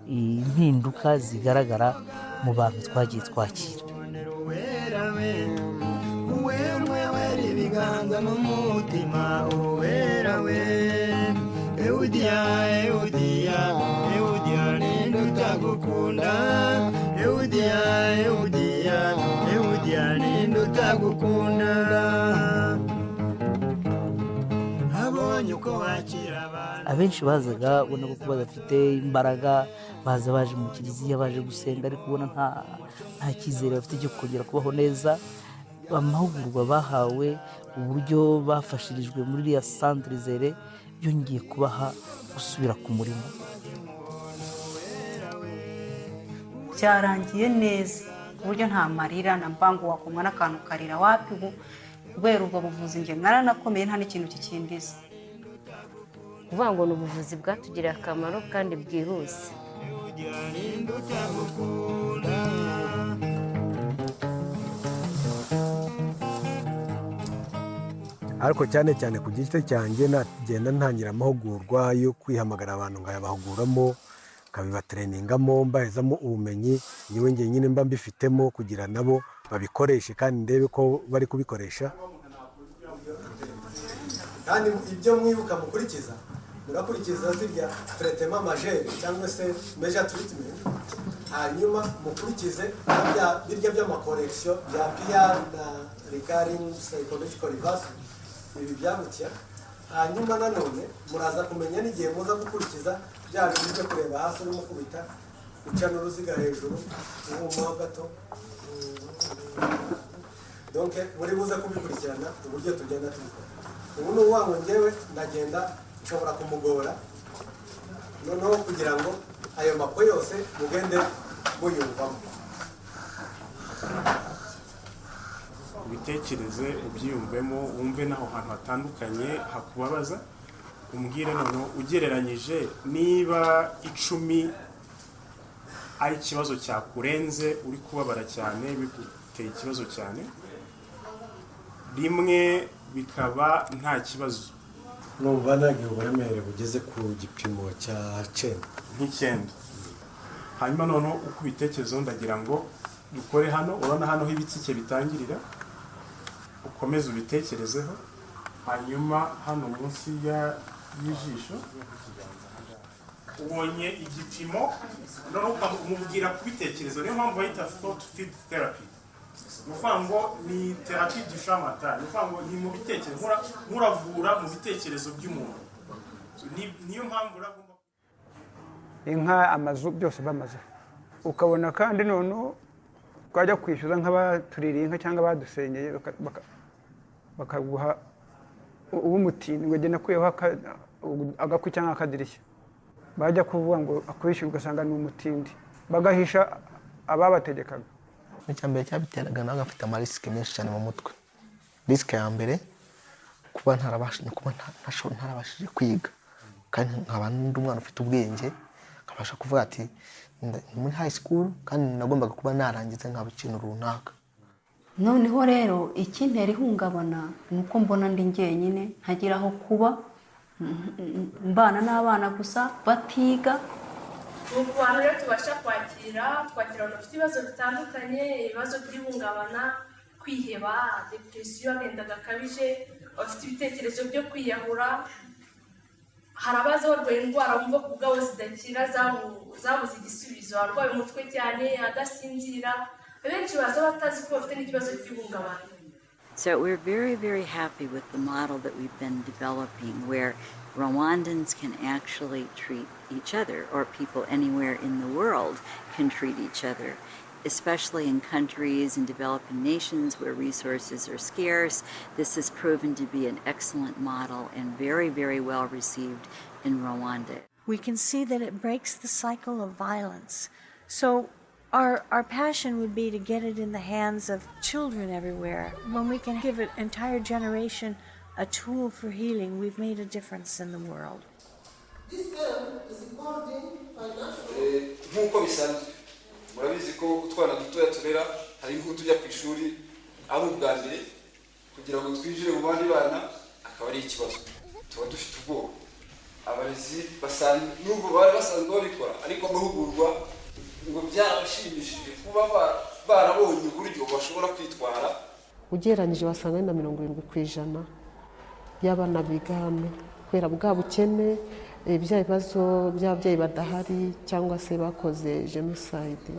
Speaker 12: impinduka zigaragara mu bantu twagiye twakira.
Speaker 23: Ibiganza n'umutima uwera we, Eudia Eudia Eudia ninde utagukunda, Eudia Eudia Eudia ninde utagukunda. Abonye uko wakira abantu,
Speaker 12: abenshi bazaga ubona ko badafite imbaraga, baza baje mu kiliziya baje gusenga, ariko ubona nta cyizere bafite cyo kongera kubaho neza. Amahugurwa bahawe, uburyo bafashirijwe muri iriya centre Izere, byongeye kubaha gusubira ku murimo.
Speaker 14: Byarangiye neza ku buryo nta marira na mbangu wakomwa n'akantu karira wapi, kubera ubwo buvuzi nge naranakomeye nta n'ikintu kikindiza.
Speaker 22: Kuvuga ngo ni ubuvuzi bwatugiriye akamaro kandi bwihuse.
Speaker 3: Ariko cyane cyane ku giti cyanjye nagenda ntangira amahugurwa yo kwihamagara abantu nkayabahuguramo, nkabibatereningamo, mbahezamo ubumenyi yewe nge nyine mba mbifitemo kugira nabo babikoreshe kandi ndebe ko bari kubikoresha. Kandi ibyo mwibuka mukurikiza, murakurikiza zirya traitement majeur cyangwa se major treatment, hanyuma mukurikize birya by'amakorekisiyo bya PR na recurring psychological reversal, ibi byabutya. Hanyuma nanone muraza kumenya n'igihe muza gukurikiza bya bintu byo kureba hasi urimo kubita, uca n'uruziga hejuru umumaho gato. Donc muri buze kubikurikirana uburyo tugenda tubikora. Ubu ni uwangu njyewe ndagenda nshobora kumugora, noneho kugira ngo ayo mako yose mugende muyumvamo.
Speaker 1: Ubitekereze, ubyiyumvemo, wumve naho hantu hatandukanye hakubabaza, umbwire noneho ugereranyije niba 10 ari ikibazo cyakurenze uri kubabara cyane biguteye ikibazo cyane, rimwe bikaba nta kibazo.
Speaker 3: Numva nagiye uburemere bugeze ku gipimo cya 9
Speaker 1: nk'icyenda. Hanyuma noneho uko ubitekerezo ndagira ngo dukore hano, urabona hano ho ibitsike bitangirira, ukomeze ubitekerezeho, hanyuma hano munsi y'ijisho ubonye igipimo noneho ukamubwira kubitekerezo. Niyo mpamvu bayita thought feed therapy. Nuvuga ngo ni therapy du chamatan, nuvuga ngo ni mu bitekerezo, muravura mu bitekerezo by'umuntu. Niyo mpamvu uragomba
Speaker 9: inka amazu byose bamaze, ukabona kandi noneho twajya kwishyuza nk'abatuririye inka cyangwa badusenyeye bakaguha uw'umutini ngo genda kuyeho agakwi cyangwa akadirishya, bajya kuvuga ngo akwishyura ugasanga ni umutindi, bagahisha ababategekaga.
Speaker 21: Icyambere cyabiteraga nawe afite amarisike menshi cyane mu mutwe. Risike ya mbere kuba ntarabashije kwiga, kandi nkaba ndi umwana ufite ubwenge, nkabasha kuvuga ati muri high school kandi nagombaga kuba narangiza nkaba ikintu runaka.
Speaker 14: Noneho rero ikintera ihungabana nuko mbona ndi njyenyine ntagira aho kuba, mbana n'abana gusa batiga.
Speaker 15: Nuko abantu rero tubasha twakira abantu bafite ibibazo bitandukanye, ibibazo by'ihungabana, kwiheba, depression, agahinda gakabije, bafite ibitekerezo byo kwiyahura. Hari abaza barwaye indwara bumva ku bwabo zidakira zabuze igisubizo, arwaye umutwe cyane, adasinzira, benshi baza batazi ko bafite n'ikibazo cy'ihungabana.
Speaker 16: So we're very, very happy with the model that we've been developing, where Rwandans can actually treat each other, or people anywhere in the world can treat each other, especially in countries and developing nations where resources are scarce. This has proven to be an excellent model and very, very well received in Rwanda.
Speaker 18: We can see that it breaks the cycle of violence. So our passion would be to get it in the hands of children everywhere. When we can give an entire generation a tool for healing, we've made a difference in the world.
Speaker 10: This term is called nk'uko bisanzwe murabizi ko utwana dutoya turera hari nk'uko tujya ku ishuri ari ubwa mbere kugira ngo twinjire mu bandi bana akaba ari ikibazo, tuba dufite ubwoba. Abarezi n'ubwo bari basanzwe babikora, ariko amahugurwa ngo byarabashimishije kuba barabonye uburyo bashobora kwitwara.
Speaker 20: Ugereranyije wasanga ari na 70% y'abana biga hano kubera bwa bukene, bya bibazo by'ababyeyi badahari cyangwa se bakoze genocide,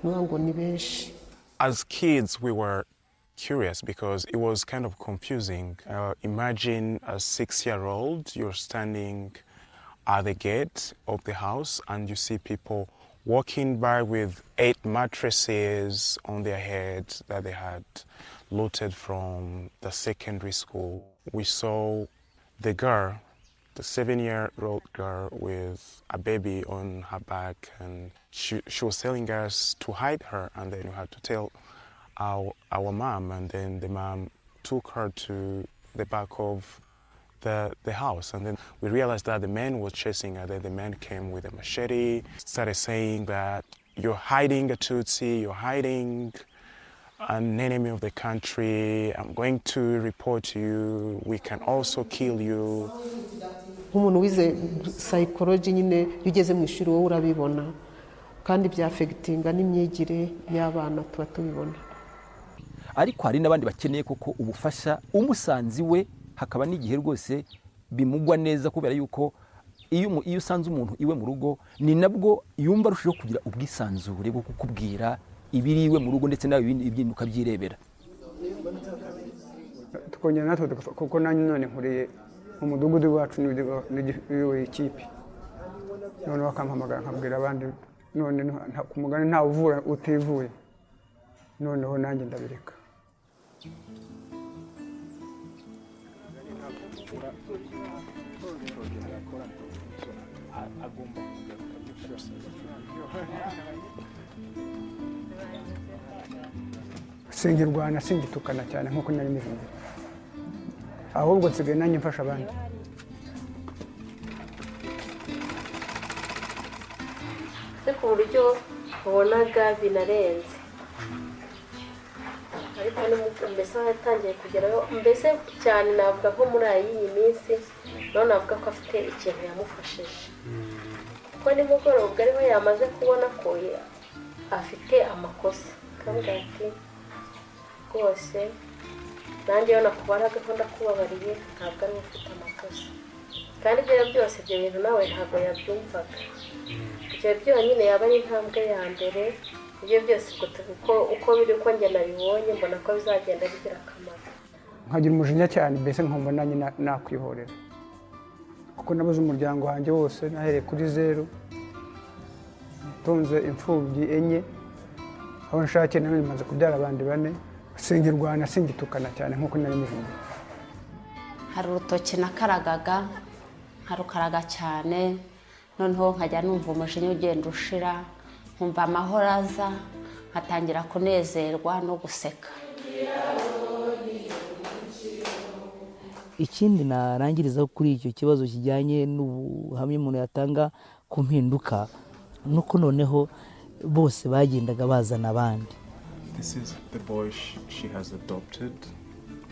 Speaker 20: ngo ni benshi.
Speaker 1: As kids we were curious because it was kind of confusing. Imagine a 6-year-old, you're standing at the gate of the house and you see people walking by with 8 mattresses on their heads that they had looted from the secondary school. We saw the girl, the 7-year-old girl with a baby on her back, and she was telling us to hide her, and then we had to tell our mom, and then the mom took her to the back of the house, and then we realized that the man was chasing her. Then the man came with a machete, started saying that you're hiding a Tutsi, you're hiding an enemy of the country, I'm going to report you, we can also kill you.
Speaker 20: Nk'umuntu wize psychology nyine bigeze mu ishuri wowe urabibona, kandi bya affectinga n'imyigire y'abana tuba tubibona.
Speaker 8: Ariko hari n'abandi bakeneye koko ubufasha umusanzi we, hakaba n'igihe rwose bimugwa neza kubera yuko iyo usanze umuntu iwe mu rugo ni nabwo yumva arushaho kugira ubwisanzure bwo kukubwira ibiriwe mu rugo ndetse nawe ibindi ukabyirebera.
Speaker 9: Tukongera natwe kuko nanjye none nkuriye mu mudugudu wacu n'iwe ikipe, none bakampamagara nkabwira abandi, none ku mugani ntawe uvura utivuye, noneho nanjye ndabireka. Singirwana singitukana cyane nkuko nari mbivuze, ahubwo nsigaye nanjye mfasha abandi.
Speaker 2: ku buryo ubonaga binarenze ariko mbese yatangiye kugerayo mbese cyane navuga ko muri iyi minsi nawe navuga ko afite ikintu yamufashije kuko nimugoroba ubwo ariho yamaze kubona ko afite amakosa kandi ati rwose nanjye iyo nakubaraga ko ndakubabariye ntabwo ari ufite amakosa kandi ibyo byose ibyo bintu nawe ntabwo yabyumvaga ibyo byonyine yaba ari intambwe ya mbere ibyo byose uko biri uko njye nabibonye mbona ko bizagenda bigira akamaro
Speaker 9: nkagira umujinya cyane mbese nkumva nanjye nakwihorera kuko nabuze umuryango wanjye wose nahereye kuri 0 ntunze imfubyi 4 aho nshakiye nawe bimaze kubyara abandi 4 singirwana singitukana cyane nkuko nari mbivuga
Speaker 5: hari urutoki nakaragaga nkarukaraga cyane noneho nkajya numva umujinya ugenda ushira nkumva amahoro aza nkatangira kunezerwa no guseka
Speaker 12: ikindi narangirizaho kuri icyo kibazo kijyanye n'ubuhamya umuntu yatanga ku mpinduka nuko noneho bose bagendaga bazana abandi.
Speaker 1: This is the boy she has adopted.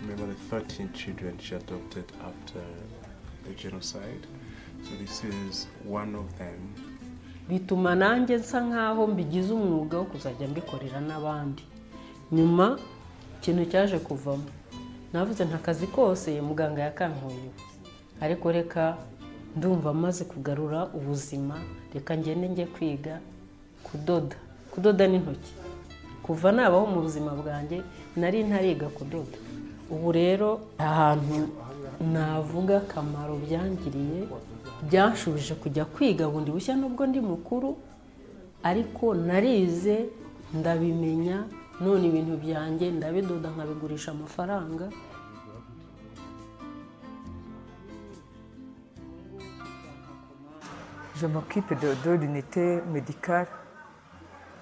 Speaker 1: Remember the 13 children she adopted after the genocide. So this is one of them.
Speaker 2: Bituma nanjye nsa nkaho mbigize umwuga wo kuzajya mbikorera n'abandi. Nyuma ikintu cyaje kuvamo. Navuze nta kazi kose muganga yakankuye. Ariko reka ndumva maze kugarura ubuzima, reka ngende njye kwiga kudoda. Kudoda n'intoki. Kuva nabaho mu buzima bwanjye nari ntariga kudoda. Ubu rero ahantu navuga akamaro byangiriye byanshubije kujya kwiga bundi bushya nubwo ndi mukuru ariko narize ndabimenya none ibintu byanjye ndabidoda nkabigurisha amafaranga.
Speaker 4: Je m'occupe de l'unité médicale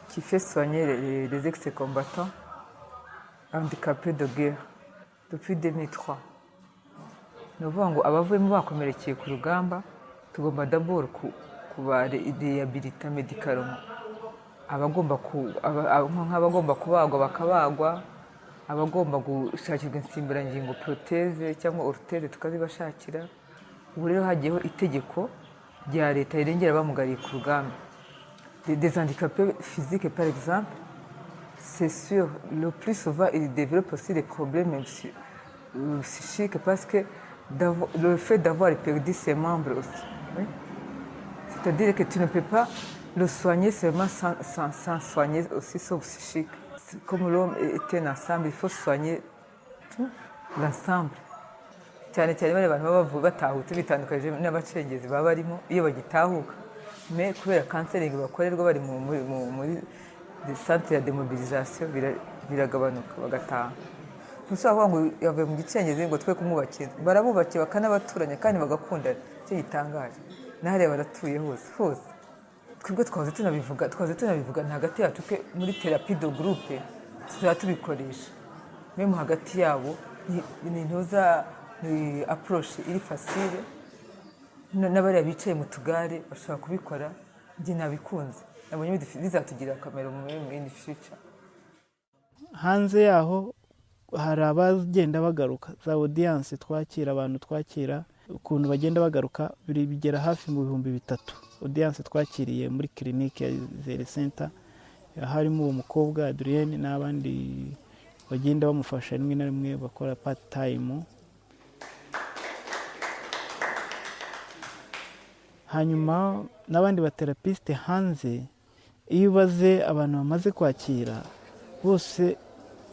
Speaker 4: qui fait soigner les ex-combattants handicapés de guerre depuis 2003. Ni ukuvuga ngo abavuyemo bakomerekeye ku rugamba tugomba d'abord kubarehabilita médicalement. Abagomba kubagwa bakabagwa, abagomba gushakirwa insimburangingo proteze cyangwa orthèse tukazibashakira. Ubu rero hagiyeho itegeko rya leta rirengera abamugariye ku rugamba. Des handicapés physiques par exemple, c'est sûr, le plus souvent ils développent aussi des problèmes psychiques parce que le fait d'avoir perdu ses membres aussi. Oui? C'est-à-dire que tu ne peux pas le soigner seulement sans soigner aussi son psychique. Comme l'homme est un ensemble, il faut soigner tout l'ensemble. cyane cyane bari abantu baba batahutse bitandukanye n'abacengezi baba barimo iyo bagitahuka mais kubera kanseringi bakorerwa bari muri centre ya demobilisation biragabanuka bagataha. Ntushobora ngo yavuye mu gicengezi ngo twe kumwubakira, barabubakiye bakanabaturanya kandi bagakundana, cyo gitangaje n'ahariya baratuye hose. Twebwe twahoze tunabivuga nta hagati yacu ke muri therapie de groupe tuzaba tubikoresha meme hagati yabo ni ntuza ni approche iri facile n'abariya bicaye mu tugare bashobora kubikora. Njye nabikunze nabonye bizatugira akamaro mu future.
Speaker 11: Hanze yaho hari abagenda bagaruka za audience twakira abantu twakira ukuntu bagenda bagaruka bigera hafi mu 3000 audience twakiriye muri clinique ya Zere Center. Harimo uwo mukobwa Adrienne n'abandi bagenda bamufasha rimwe na rimwe bakora part time. Hanyuma n'abandi baterapiste hanze iyo baze abantu bamaze kwakira bose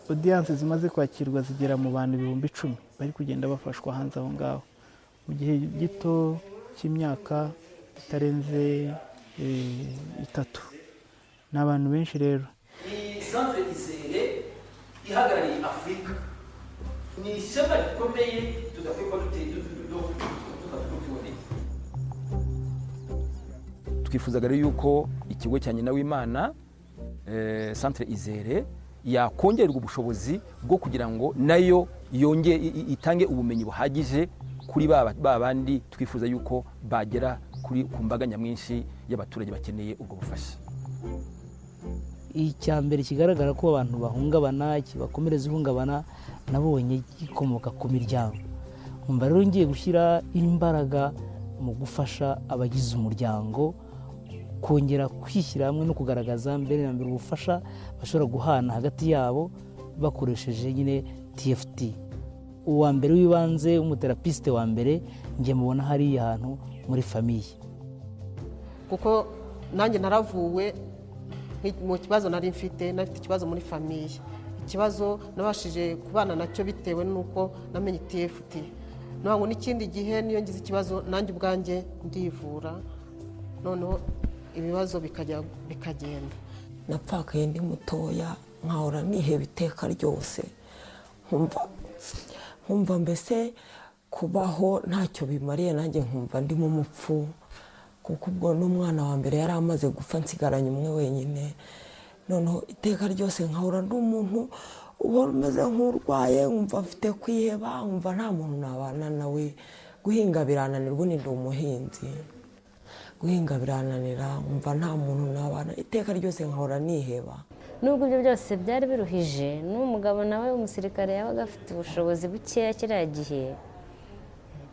Speaker 11: audience zimaze kwakirwa zigera mu bantu 10,000 bari kugenda bafashwa hanze aho ngaho mu gihe gito cy'imyaka itarenze 3. N'abantu benshi rero.
Speaker 13: Centre Izere ihagarariye Afrika ni ishyaka rikomeye tudakwiye
Speaker 8: twifuzaga rero yuko ikigo cya nyina w'Imana Centre Izere yakongererwa ubushobozi bwo kugira ngo nayo yonge itange ubumenyi buhagije kuri ba bandi twifuza yuko bagera ku mbaga nyamwinshi y'abaturage bakeneye ubwo bufasha.
Speaker 12: icya mbere kigaragara ko abantu bahungabana bakomereza ihungabana nabonye gikomoka ku miryango. Nkumva rero ngiye gushyira imbaraga mu gufasha abagize umuryango kongera kwishyira hamwe no kugaragaza mbere na mbere ubufasha bashobora guhana hagati yabo bakoresheje nyine TFT. Uwa mbere w'ibanze umuterapisite wa mbere njye mubona hariya hantu muri famiye,
Speaker 20: kuko nanjye naravuwe mu kibazo nari mfite ikibazo muri famiye. Ikibazo nabashije kubana nacyo bitewe n'uko namenye TFT. Ntabwo n'ikindi gihe niyo ngize ikibazo nanjye ubwanjye ndivura, noneho ibibazo bikagenda.
Speaker 7: Napfakaye ndi mutoya nkahora niheba iteka ryose, nkumva mbese kubaho ntacyo bimariye, nanjye nkumva ndimo umupfu, kuko ubwo n'umwana wa mbere yari amaze gupfa nsigaranye umwe wenyine. Noneho iteka ryose nkahora ndi umuntu ubona umeze nk'urwaye, nkumva mfite kwiheba, nkumva nta muntu nabana nawe. Guhinga birananira, ubu ndi umuhinzi, guhinga birananira, nkumva nta muntu nabana, iteka ryose nkahora niheba.
Speaker 22: Nubwo ibyo byose byari biruhije, n'umugabo nawe w'umusirikare yabaga afite ubushobozi bukeya kiriya gihe,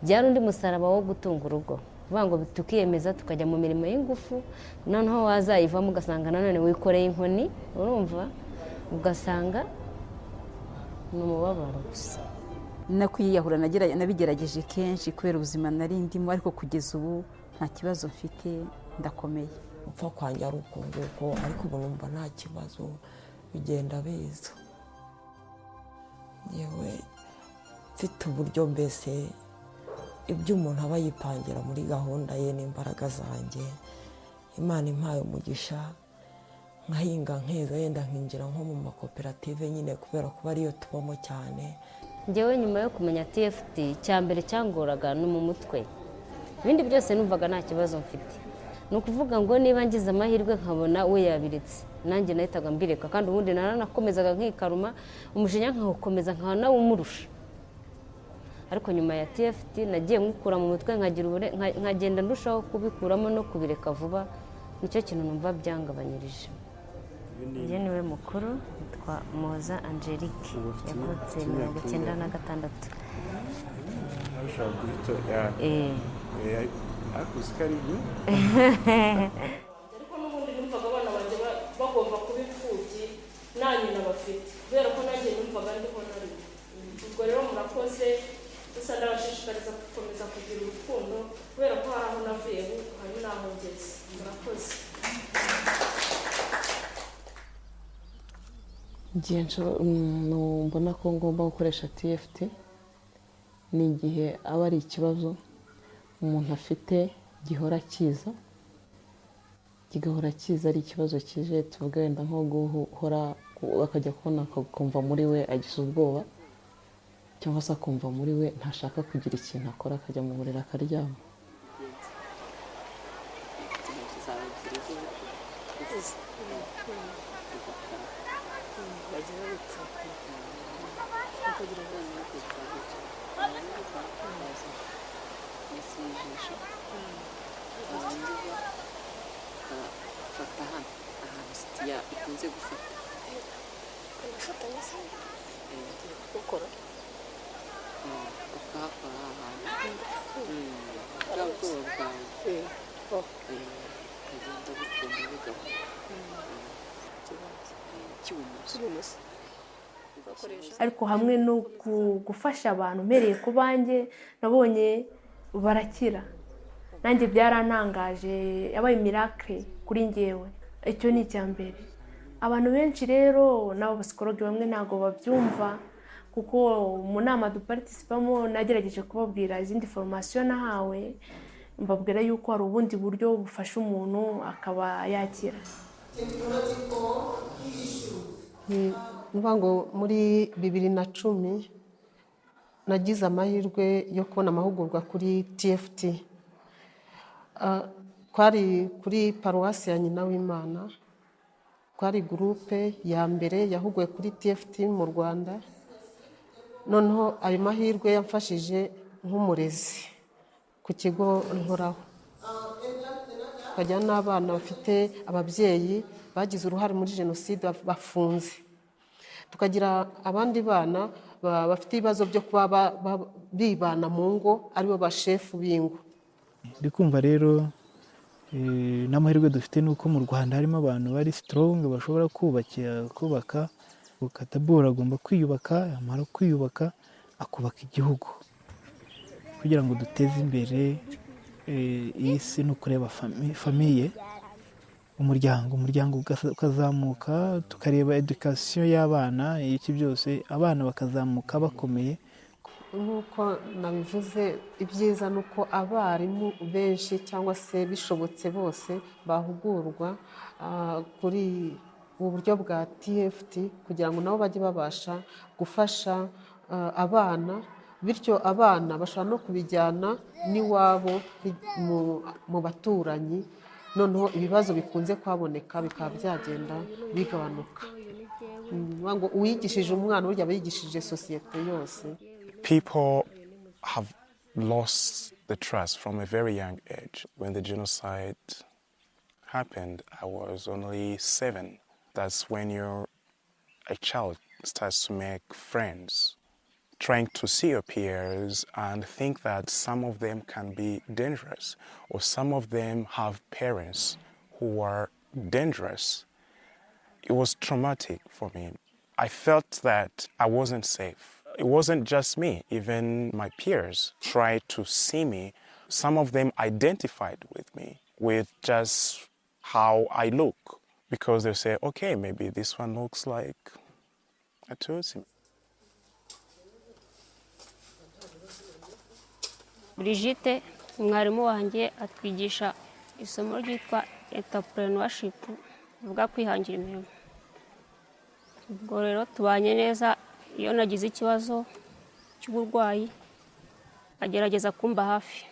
Speaker 22: byari undi musaraba wo gutunga urugo. Vuga ngo tukiyemeza tukajya mu mirimo y'ingufu, noneho wazayivamo ugasanga nanone wikoreye inkoni, urumva, ugasanga ni umubabaro gusa.
Speaker 17: Nakwiyahura nabigerageje kenshi kubera ubuzima nari ndimo, ariko kugeza ubu nta kibazo mfite, ndakomeye.
Speaker 7: Upfa kwanjye ari uko nguko, ariko ubu numva nta kibazo, bigenda biza. Yewe mfite uburyo mbese ibyo umuntu aba yipangira muri gahunda ye n'imbaraga zanjye, Imana impaye umugisha nkahinga nkeza, yenda nkinjira nko mu makoperative nyine, kubera kuba ariyo tubamo cyane.
Speaker 22: Njyewe nyuma yo kumenya TFT, cya mbere cyangoraga no mu mutwe, ibindi byose numvaga nta kibazo mfite. Ni ukuvuga ngo niba ngize amahirwe nkabona we yabiretse, nanjye nahitaga mbireka, kandi ubundi naranakomezaga nkikaruma umujinya nkawukomeza nkaba nawumurusha. Ariko nyuma ya TFT nagiye nkukura mu mutwe, nkagenda ndushaho kubikuramo no kubireka vuba. Nicyo kintu numva byangabanyirije. Njye niwe mukuru, yitwa Moza Angelique, yavutse 1996.
Speaker 1: Ariko usikari ibyo
Speaker 2: ariko n'ubundi numvaga abana banjye bagomba kuba imfubyi nta nyina bafite, kubera ko nanjye numvaga ndiho nari. Ubwo rero murakoze, gusa ndabashishikariza gukomeza kugira urukundo, kubera ko hari aho navuye hari n'aho ngeze. Murakoze.
Speaker 20: Igihe mbona ko ngomba gukoresha TFT ni igihe aba ari ikibazo umuntu afite gihora kiza, kigahora kiza ari ikibazo kije, tuvuga wenda nko guhora bakajya kubona akumva muri we agize ubwoba, cyangwa se akumva muri we ntashaka kugira ikintu akora, akajya mu buriri akaryama.
Speaker 19: Fata hano ahantu sitiya ikunze gufata. Gukora ukahakora ahantu bwa bwoba bwawe ukagenda bukunda bugabanya cy'ibumoso.
Speaker 15: Ariko hamwe no gufasha abantu mpereye ku banjye, nabonye barakira. Nanjye byarantangaje, yabaye miracle kuri njyewe. Icyo ni icya mbere. Abantu benshi rero n'abo basikologi bamwe ntabwo babyumva, kuko mu nama duparticipamo nagerageje kubabwira izindi formation nahawe, mbabwira yuko hari ubundi buryo bufasha umuntu akaba yakira.
Speaker 20: Nuvuga ngo muri 2010 nagize amahirwe yo kubona amahugurwa kuri TFT. Kwari kuri paruwasi ya Nyina w'Imana, kwari gurupe ya mbere yahuguwe kuri TFT mu Rwanda. Noneho ayo mahirwe yamfashije nk'umurezi ku kigo nkoraho, tukajya n'abana bafite ababyeyi bagize uruhare muri jenoside bafunze, tukagira abandi bana bafite ibibazo byo kuba bibana mu ngo aribo bashefu b'ingo.
Speaker 11: ndi kumva rero n'amahirwe dufite ni uko mu Rwanda harimo abantu bari strong bashobora kubaka. Katabora agomba kwiyubaka, amara kwiyubaka akubaka igihugu kugira ngo duteze imbere isi no kureba famiye, umuryango ukazamuka, tukareba education y'abana, iki byose abana bakazamuka bakomeye.
Speaker 20: Nk'uko nabivuze, ibyiza ni uko abarimu benshi cyangwa se bishobotse bose bahugurwa kuri ubu buryo bwa TFT kugira ngo nabo bajye babasha gufasha abana, bityo abana bashobora no kubijyana n'iwabo mu baturanyi, noneho ibibazo bikunze kuhaboneka bikaba byagenda bigabanuka. ngo uwigishije umwana burya aba yigishije sosiyete yose.
Speaker 1: People have lost the trust from a very young age. When the genocide happened, I was only 7. That's when a child starts to make friends, trying to see your peers and think that some of them can be dangerous, or some of them have parents who are dangerous. It was traumatic for me. I felt that I wasn't safe. It wasn't just me, even my peers tried to see me. Some of them identified with me, with just how I look, because they say, okay, maybe this one looks like a Tutsi.
Speaker 3: Brigitte, umwarimu wanjye atwigisha isomo ryitwa entrepreneurship, bivuga kwihangira imirimo. Ubwo rero tubanye neza, iyo nagize ikibazo cy'uburwayi agerageza kumba hafi,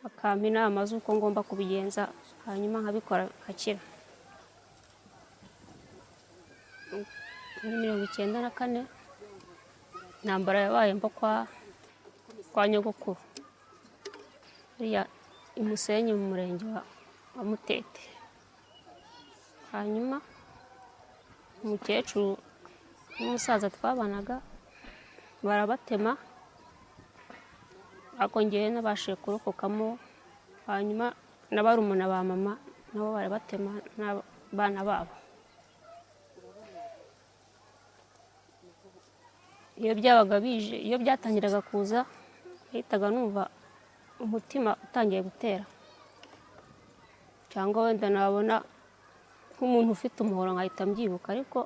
Speaker 3: akampa inama z'uko ngomba kubigenza, hanyuma nkabikora nkakira. Muri 1994 intambara yabaye mba kwa nyogokuru hariya i Musenyi mu murenge wa Mutete. Hanyuma umukecuru n'umusaza twabanaga barabatema, akongeye nabashe kurokokamo. Hanyuma n'abarumuna ba mama nabo barabatema n'abana babo. Iyo byabaga bije, iyo byatangiraga kuza, hitaga numva umutima utangiye gutera, cyangwa wenda nabona nk'umuntu ufite umuhoro nkahita mbyibuka. Ariko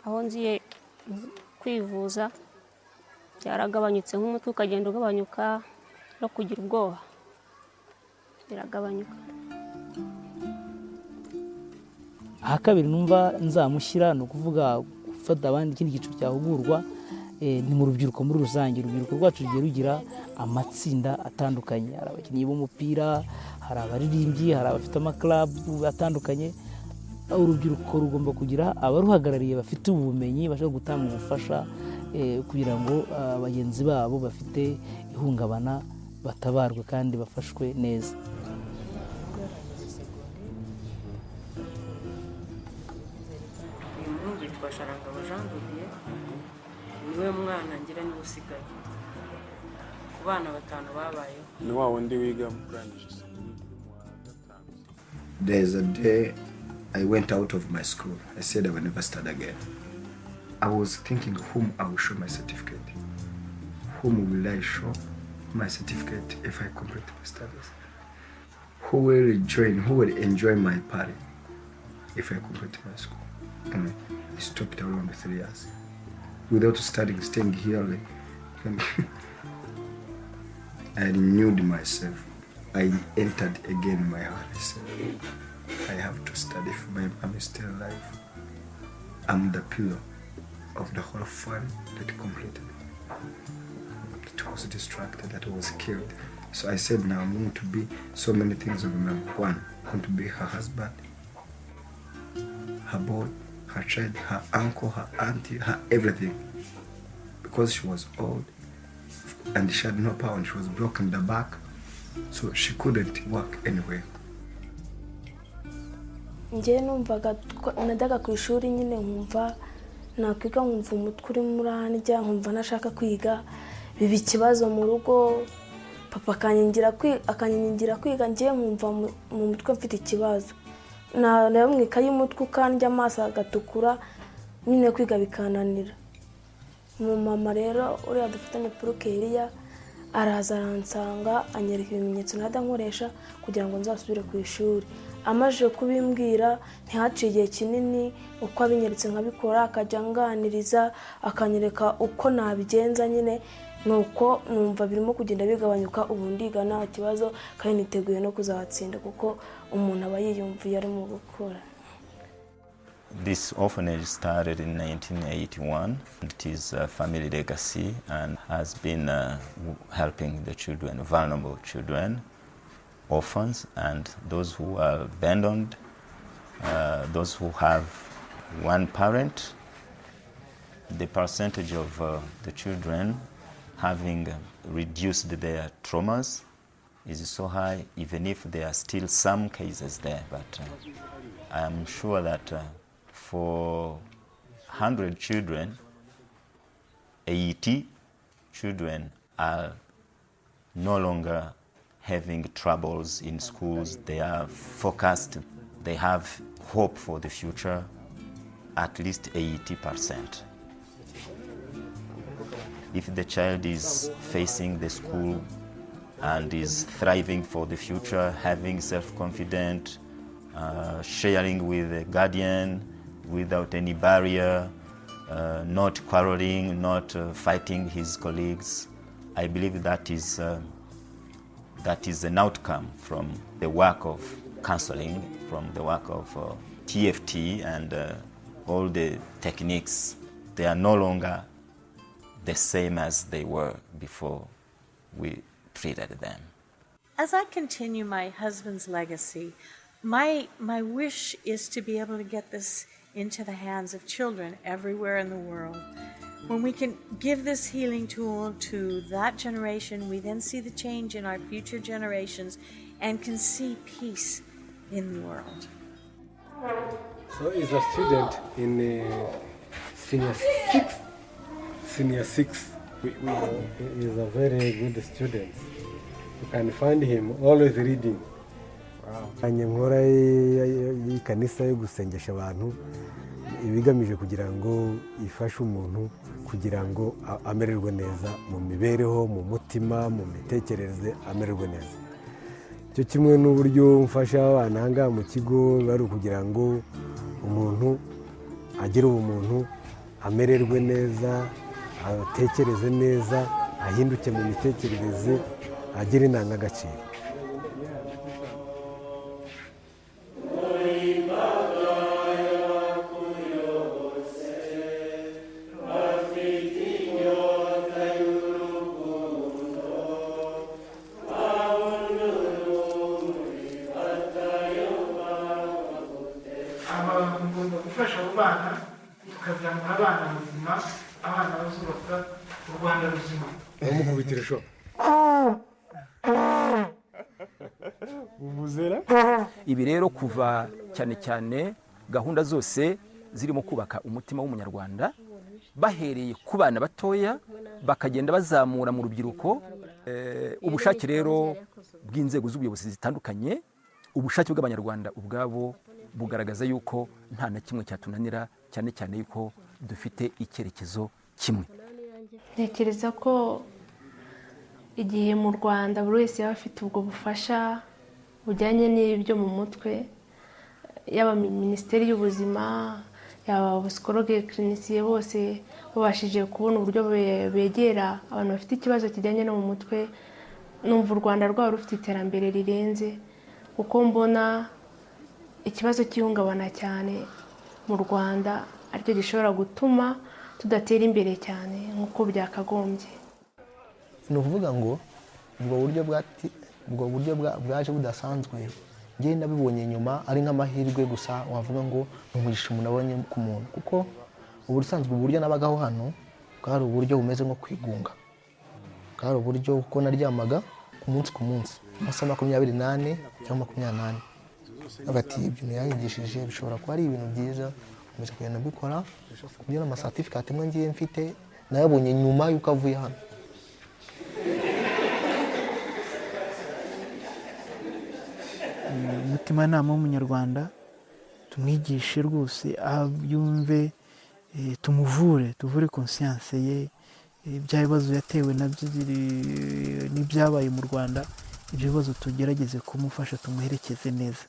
Speaker 3: aho nziye kwivuza byaragabanyutse, nk'umutwe ukagenda ugabanyuka no kugira ubwoba biragabanyuka.
Speaker 12: aha kabiri numva nzamushyira ni ukuvuga gufata abandi ikindi gice cyahugurwa ni mu rubyiruko muri rusange. Urubyiruko rwacu rugiye rugira amatsinda atandukanye, hari abakinnyi b'umupira, hari abaririmbyi, hari abafite amakarabu atandukanye. Urubyiruko rugomba kugira abaruhagarariye bafite ubumenyi, bashobora gutanga ubufasha kugira ngo bagenzi babo bafite ihungabana batabarwe kandi bafashwe neza.
Speaker 7: uyu muhungu yitwa Sharangabo Jean Dubier, niwe mwana ngira niwe usigaye ku bana 5 babayeho.
Speaker 1: Ni wa wundi wiga murangije.
Speaker 6: There's a day I went out of my school. I said I will never study again. I was thinking whom I will show my certificate. Whom will I show my certificate if I complete my studies? Who will enjoy my party if I complete my school? And I stopped around 3 years. Without studying, staying here, I renewed myself. I entered again my heart. I said, I have to study if my mom is still alive. I'm the pillar of the whole family that completed. That was distracted, that was killed. So I said, now I'm going to be so many things of my mom. One, I'm going to be her husband, her boy, her child, her uncle, her auntie, her everything. Because she was old and she had no power and she was broken in the back, so she couldn't work anywhere.
Speaker 14: njye numvaga najyaga ku ishuri nyine nkumva nakwiga nkumva umutwe urimo urandya nkumva nashaka kwiga biba ikibazo mu rugo papa akanyangira kwiga njye nkumva mu mutwe mfite ikibazo nareba mu ikayi y'umutwe ukandya amaso agatukura nyine kwiga bikananira umumama rero uriya dufitanye porokeriya araza aransanga anyereka ibimenyetso najya nkoresha kugira ngo nzasubire ku ishuri amajije kubimbwira ntihaciye igihe kinini uko abinyeretse nkabikora akajya anganiriza akanyereka uko nabigenza nyine nuko numva birimo kugenda bigabanyuka ubu ndiga nta kibazo kandi niteguye no kuzatsinda kuko umuntu aba yiyumviye ari mu gukora.
Speaker 21: This orphanage started in 1981. It is a family legacy and has been helping the children, vulnerable children, orphans, and those who are abandoned, those who have one parent. The percentage of the children having reduced their traumas is so high, even if there are still some cases there. But I am sure that for 100 children, 80 children are no longer having troubles in schools. They are focused, they have hope for the future, at least 80%. If the child is facing the school and is thriving for the future, having self-confidence, sharing with a guardian without any barrier, not quarreling, not fighting his colleagues, I believe that is an outcome from the work of counseling, from the work of TFT and all the techniques. They are no longer the same as they were before we treated them.
Speaker 18: As I continue my husband's legacy, my wish is to be able to get this into the hands of children everywhere in the world. When we can give this healing tool to that generation, we then see the change in our future generations and can see peace in the world.
Speaker 23: So he's a student in senior six. He's a very good student. You can find him always reading.
Speaker 24: nkora y'ikanisa yo gusengesha abantu ibigamije kugira ngo ifashe umuntu kugira ngo amererwe neza mu mibereho, mu mutima, mu mitekerereze amererwe neza. Cyo kimwe n'uburyo mfasha abana hanga mu kigo bari kugira ngo umuntu agire ubumuntu, amererwe neza, atekereze neza, ahinduke mu mitekerereze, agire indangagaciro.
Speaker 11: gufasha abo bana tukazamura abana buzima, abana bazubaka u Rwanda ruzima.
Speaker 24: Bamukubitira sho.
Speaker 8: Ibi rero kuva cyane cyane gahunda zose zirimo kubaka umutima w'umunyarwanda bahereye ku bana batoya bakagenda bazamura mu rubyiruko, ubushake rero bw'inzego z'ubuyobozi zitandukanye, ubushake bw'abanyarwanda ubwabo bugaragaza yuko nta na kimwe cyatunanira, cyane cyane yuko dufite icyerekezo kimwe.
Speaker 15: Ntekereza ko igihe mu Rwanda buri wese yaba afite ubwo bufasha bujyanye n'ibyo mu mutwe, yaba Minisiteri y'Ubuzima, yaba abapsikologe, kirinisiye, bose babashije kubona uburyo begera abantu bafite ikibazo kijyanye no mu mutwe, numva u Rwanda rwaba rufite iterambere rirenze, kuko mbona ikibazo cy'ihungabana cyane mu Rwanda aricyo gishobora gutuma tudatera imbere cyane nk'uko byakagombye.
Speaker 25: Ni ukuvuga ngo ubwo buryo bwaje budasanzwe njye nabibonye nyuma ari nk'amahirwe gusa, wavuga ngo umugisha umuntu abonye ku muntu, kuko ubusanzwe uburyo nabagaho hano bwari uburyo bumeze nko kwigunga, bwari uburyo kuko naryamaga ku munsi amasaha 28 cyangwa 28. agati ibintu yanyigishije bishobora kuba ari ibintu byiza nkomeza kugenda mbikora ku buryo n'amasertificate amwe ngiye mfite nayabonye nyuma y'uko avuye hano.
Speaker 11: umutimanama w'umunyarwanda tumwigishe rwose yumve, tuvure conscience ye, bya bibazo yatewe n'ibyabaye mu Rwanda, ibyo bibazo tugerageze kumufasha tumuherekeze neza.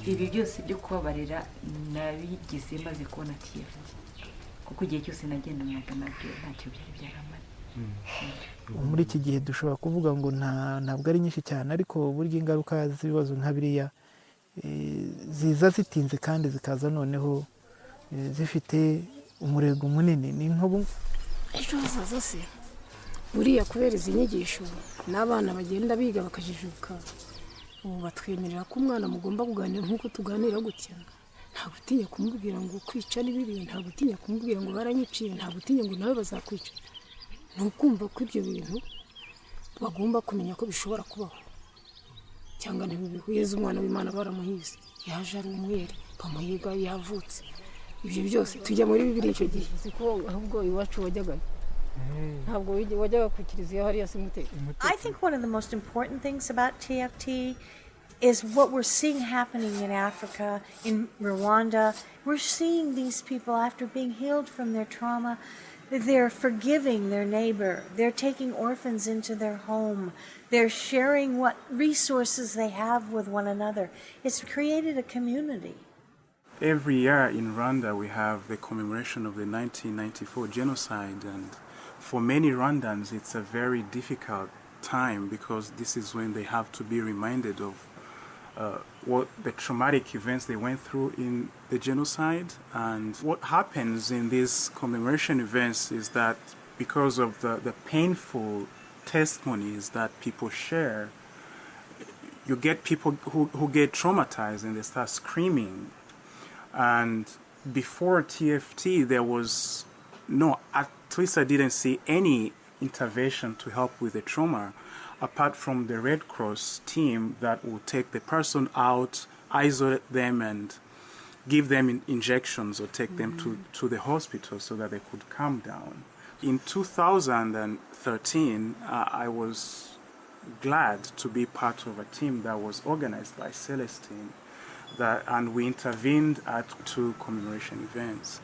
Speaker 17: ibi byose byo kubabarira nabigize maze kubona TFT, kuko igihe cyose nagendanaga nabyo ntacyo byari byaramara.
Speaker 11: Muri iki gihe dushobora kuvuga ngo ntabwo ari nyinshi cyane, ariko burya ingaruka z'ibibazo nka biriya ziza zitinze kandi zikaza noneho zifite umurego munini. Ni nk'ubu
Speaker 4: ejo hazaza se buriya kubera izi nyigisho n'abana bagenda biga bakajijuka, ubu batwemerera ko umwana mugomba kuganira nk'uko tuganira gutya, nta gutinya kumubwira ngo kwica ni bibi, nta gutinya kumubwira ngo baranyiciye, nta gutinya ngo nawe bazakwica. Ni ukumva ko ibyo bintu bagomba kumenya ko bishobora kubaho cyangwa ntibibeho. Yezu umwana w'Imana baramuhize, yaje ari umwere, bamuhiga yavutse. Ibyo byose tujya muri Bibiliya icyo gihe. Ahubwo iwacu wajyaga ntabwo wajyaga ku kiliziya hariya simuteka.
Speaker 18: I think one of the most important things about TFT is what we're seeing happening in Africa, in Rwanda. We're seeing these people, after being healed from their trauma, they're forgiving their neighbor. They're taking orphans into their home. They're sharing what resources they have with one another. It's created a community.
Speaker 1: Every year in Rwanda we have the commemoration of the 1994 genocide, and for many Rwandans it's a very difficult time because this is when they have to be reminded of what the traumatic events they went through in the genocide. And what happens in these commemoration events is that because of the painful testimonies that people share, you get people who get traumatized and they start screaming. And before TFT there was no, at least I didn't see any intervention to help with the trauma, apart from the Red Cross team that would take the person out, isolate them, and give them injections or take them to the hospital so that they could calm down. In 2013, I was glad to be part of a team that was organized by Celestine, and we intervened at 2 commemoration events.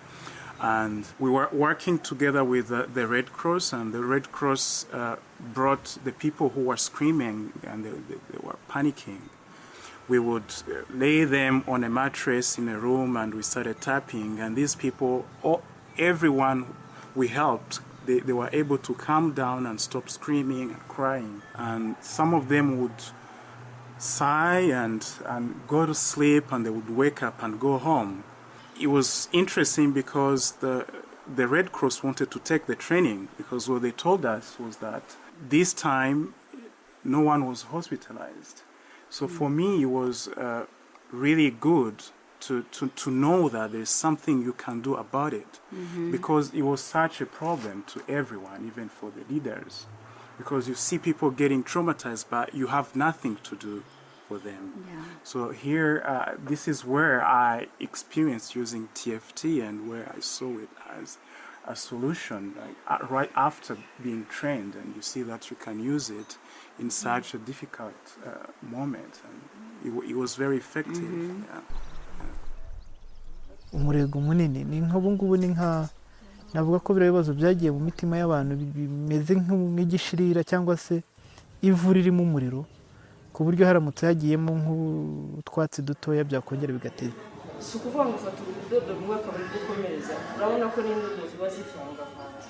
Speaker 1: And we were working together with the Red Cross, and the Red Cross brought the people who were screaming and they were panicking. We would lay them on a mattress in a room and we started tapping, and these people, everyone we helped, they were able to calm down and stop screaming and crying. And some of them would sigh and go to sleep, and they would wake up and go home. It was interesting because the Red Cross wanted to take the training, because what they told us was that this time no one was hospitalized. So for me it was really good to know that there's something you can do about it, because it was such a problem to everyone, even for the leaders, because you see people getting traumatized but you have nothing to do for them.
Speaker 17: Yeah.
Speaker 1: So here, this is where I experienced using TFT and where I saw it as a solution, like, right after being trained, and you see that you can use it in such a difficult moment, and it was very effective. Yeah.
Speaker 11: umurego munini ni nk'ubu ngubu, ni nka navuga ko biriya bibazo byagiye mu mitima y'abantu bimeze nk'igishirira cyangwa se ivu ririmo umuriro, ku buryo haramutse hagiyemo nk'utwatsi dutoya byakongera bigatera.
Speaker 2: Si ukuvuga ngo ufata urudodo rumwe akaba ari gukomereza, urabona ko n'indodo ziba zivangavanze.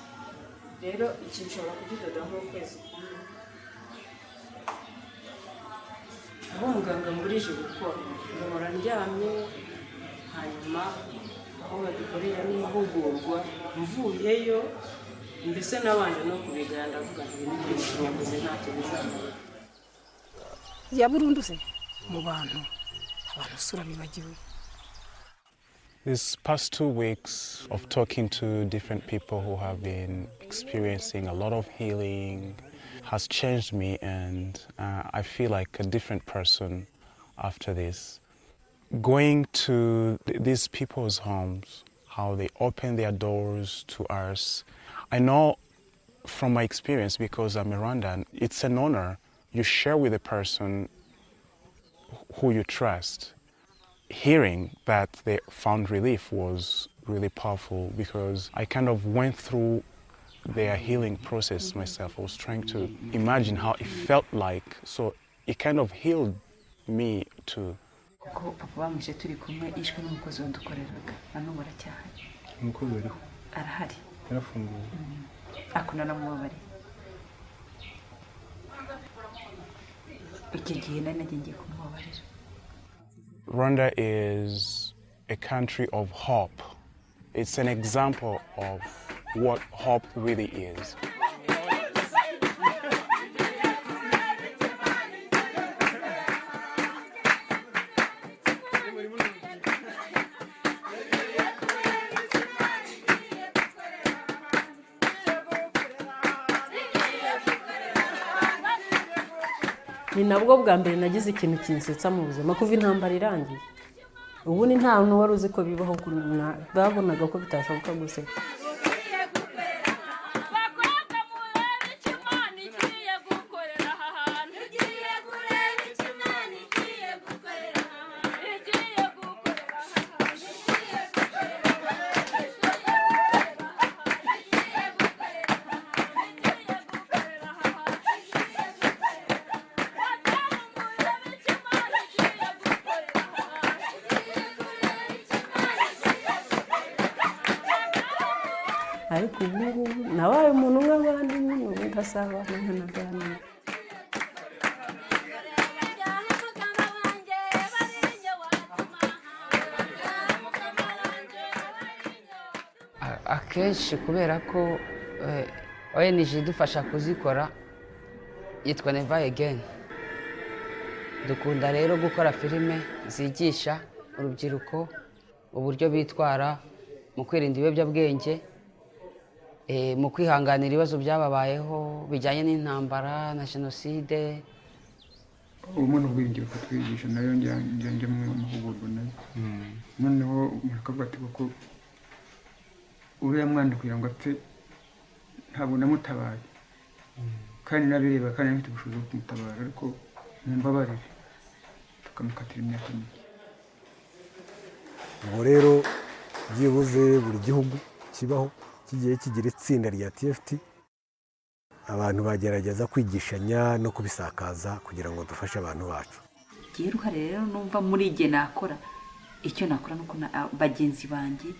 Speaker 2: Rero iki bishobora kukidoda nk'ukwezi. Aho muganga mburije gukora, ngahora ndyamye, hanyuma aho badukorera n'ihugurwa, mvuyeyo mbese nabanje no kubigana ndavuga ngo ibintu by'ubushingwe ntacyo bizamara. Ya burundu se mu bantu abantu sura bibagiwe.
Speaker 1: These past 2 weeks of talking to different people who have been experiencing a lot of healing, has changed me, and I feel like a different person after this. Going to these people's homes, how they open their doors to us. I know from my experience, because I'm a Rwandan, it's an honor. You share with a person who you trust. Hearing that they found relief was really powerful, because I kind of went through their healing process myself. I was trying to imagine how it felt like, so it kind of healed me too.
Speaker 17: kuko papa bamwishe turi kumwe yishwe n'umukozi wadukoreraga na n'ubu aracyahari.
Speaker 24: Umukozi ariho?
Speaker 17: Arahari.
Speaker 24: Yarafunguwe?
Speaker 17: Akunda namubabariye. Iki gihe nari nagiye ngiye kumubabarira.
Speaker 1: Rwanda is a country of hope. It's an example of what hope really is.
Speaker 2: ni nabwo bwa mbere nagize ikintu kinsetsa mu buzima kuva intambara irangiye. Ubu ni nta muntu wari uzi ko bibaho, babonaga ko bitashoboka guseka. Ariko ubu ngubu nabaye umuntu nk'abandi nyine, ubu ndasaba nkanaganira.
Speaker 5: Akenshi kubera ko ONG idufasha kuzikora yitwa Never Again. Dukunda rero gukora filime zigisha urubyiruko uburyo bitwara mu kwirinda ibiyobyabwenge, mu kwihanganira ibibazo byababayeho bijyanye n'intambara na jenoside.
Speaker 9: Umuntu ubwenge bakatwigisha nayo njya mu mahugurwa nayo. Noneho murakavuga ati ko uriya mwana kugira ngo apfe ntabwo namutabaye, kandi nabireba kandi mfite ubushobozi bwo kumutabara, ariko mumbabarire tukamukatira imyaka mike.
Speaker 24: Ubwo rero byibuze buri gihugu kibaho kigiye kigira itsinda rya TFT, abantu bagerageza kwigishanya no kubisakaza kugira ngo dufashe abantu bacu.
Speaker 17: Giye ruhare rero numva muri igihe nakora icyo nakora nuko bagenzi banjye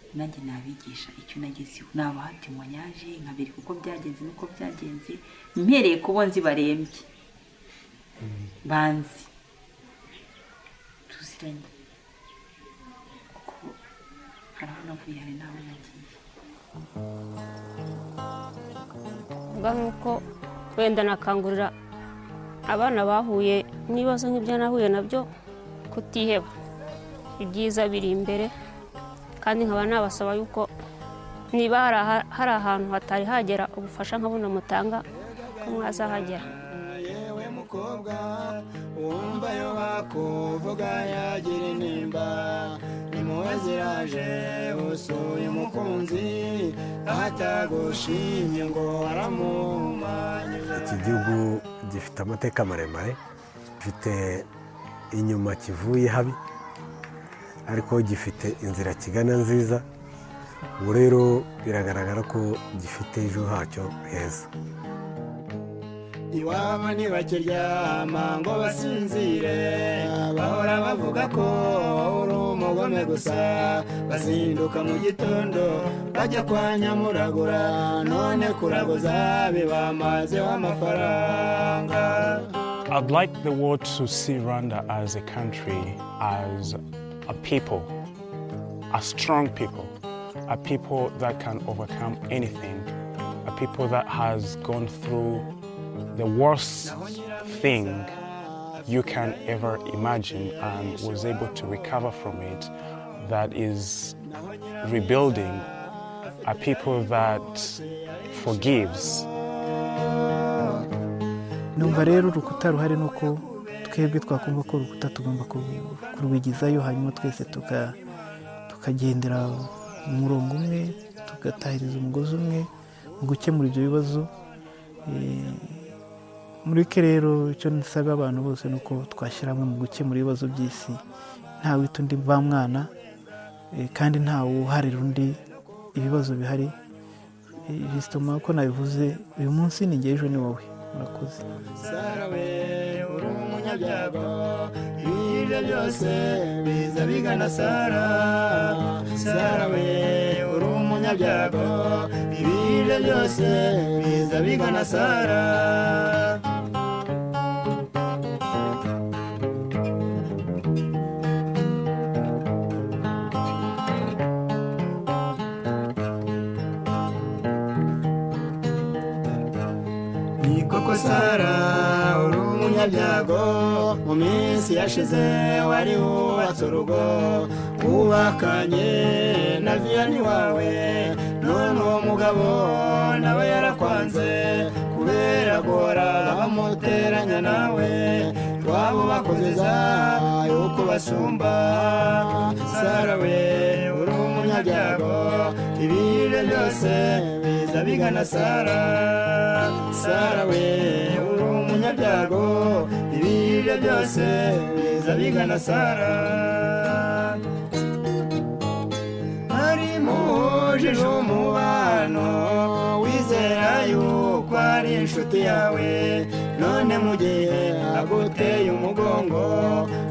Speaker 17: nanjye nabigisha icyo nagezeho, nabahati mwanyaje nkabiri kuko byagenze nuko byagenze, mpereye kubo nzi barembye banzi tuziranye kuko haraho navuye hari nawe nagiye.
Speaker 3: Mba nkuko wenda nakangurira abana bahuye n'ibibazo nk'ibyo nahuye nabyo kutiheba, ibyiza biri imbere, kandi nkaba nabasaba yuko niba hari ahantu hatari hagera ubufasha nkabona mutanga ko mwazahagera.
Speaker 10: Yewe mukobwa wumva yo bakuvuga yagira intimba, impuhwe ziraje usuye umukunzi atagushimye ngo waramumanye.
Speaker 24: Iki gihugu gifite amateka maremare, gifite inyuma kivuye habi, ariko gifite inzira kigana nziza. Ubu rero biragaragara ko gifite ejo hacyo heza.
Speaker 10: Iwabo ntibakiryama ngo basinzire, bahora bavuga ko uri umugome gusa, bazinduka mu gitondo bajya kwa nyamuragura, none kuraguza bibamazeho amafaranga.
Speaker 1: I'd like the world to see Rwanda as a country, as a people, a strong people, a people that can overcome anything, a people that has gone through the worst thing you can ever imagine and was able to recover from it, that is rebuilding, a people that forgives.
Speaker 11: numva rero urukuta ruhari ni uko twebwe twakumva ko urukuta tugomba kurwigizayo, hanyuma twese tukagendera mu murongo umwe, tugatahiriza umugozi umwe mu gukemura ibyo bibazo. Mureke rero icyo nsaba abantu bose ni uko twashyira hamwe mu gukemura ibibazo by'isi, nta wita undi ba mwana kandi ntawe uharira undi ibibazo bihari. Justement ko nabivuze, uyu munsi ni njye, ejo ni wowe. Murakoze.
Speaker 10: Sarawe uri umunyabyago, ibyo byose biza bigana Sara. Sarawe uri umunyabyago, ibyo byose biza bigana Sara. Koko Sara uri umunyabyago, mu minsi yashize wari wubatse urugo, wubakanye na viyani wawe, none uwo mugabo nawe yarakwanze kubera guhora bamuteranya nawe, waba bakozeza yuko basumba. Sara we uri umunyabyago, ibiryo byose biza bigana Sara. Sara we uri umunyabyago, ibiryo byose biza bigana Sara. Ari mujije umubano, wizera yuko ari inshuti yawe, none mu gihe aguteye umugongo,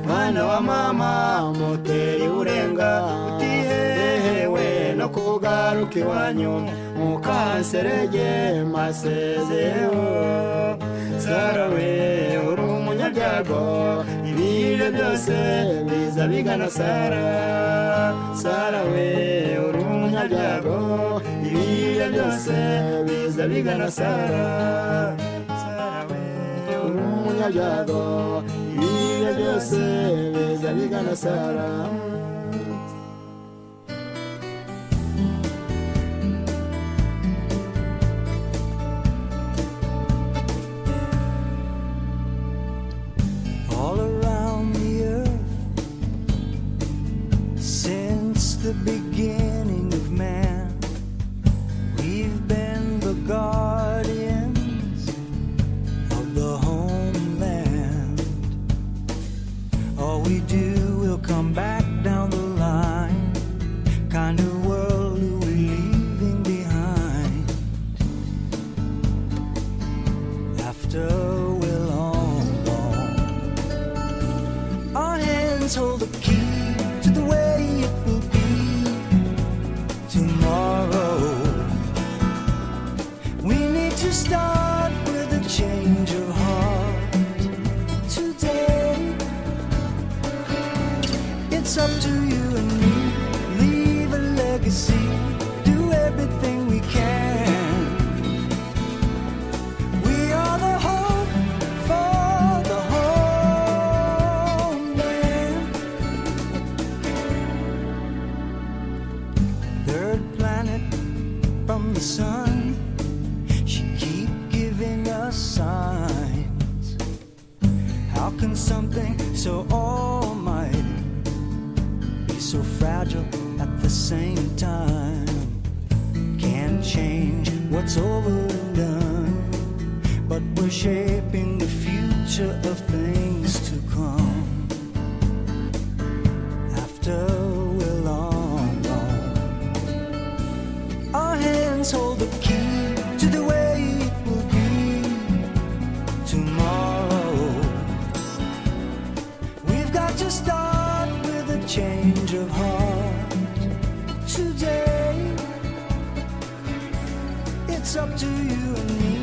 Speaker 10: mwana wa mama muteye urenga, utihehewe no kugaruka iwanyu mukanserege masezeho. Sara we uri umunyabyago, ibiryo byose biza bigana Sara. Sara we uri umunyabyago, ibiryo byose biza bigana Sara. Sara we uri umunyabyago, ibiryo byose biza bigana Sara.
Speaker 13: All around the earth, since the beginning of man, we've been the guardians of the homeland. All we do will come back down the line. Kind of world are we leaving behind after we're long gone? Our hands hold the key to the way it will be tomorrow. We need to start with a change of heart today. It's up to you and me. Leave a legacy. Do everything we can. We are the hope for the homeland. Third planet from the sun, she keep giving us signs. How can something so almighty be so fragile at the same time? Can't change what's over and done, but we're shaping the future of things to come after we're long gone. Our hands hold the key to the way it will be tomorrow. We've got to start with a change of heart today. It's up to you and me.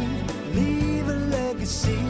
Speaker 13: Leave a legacy.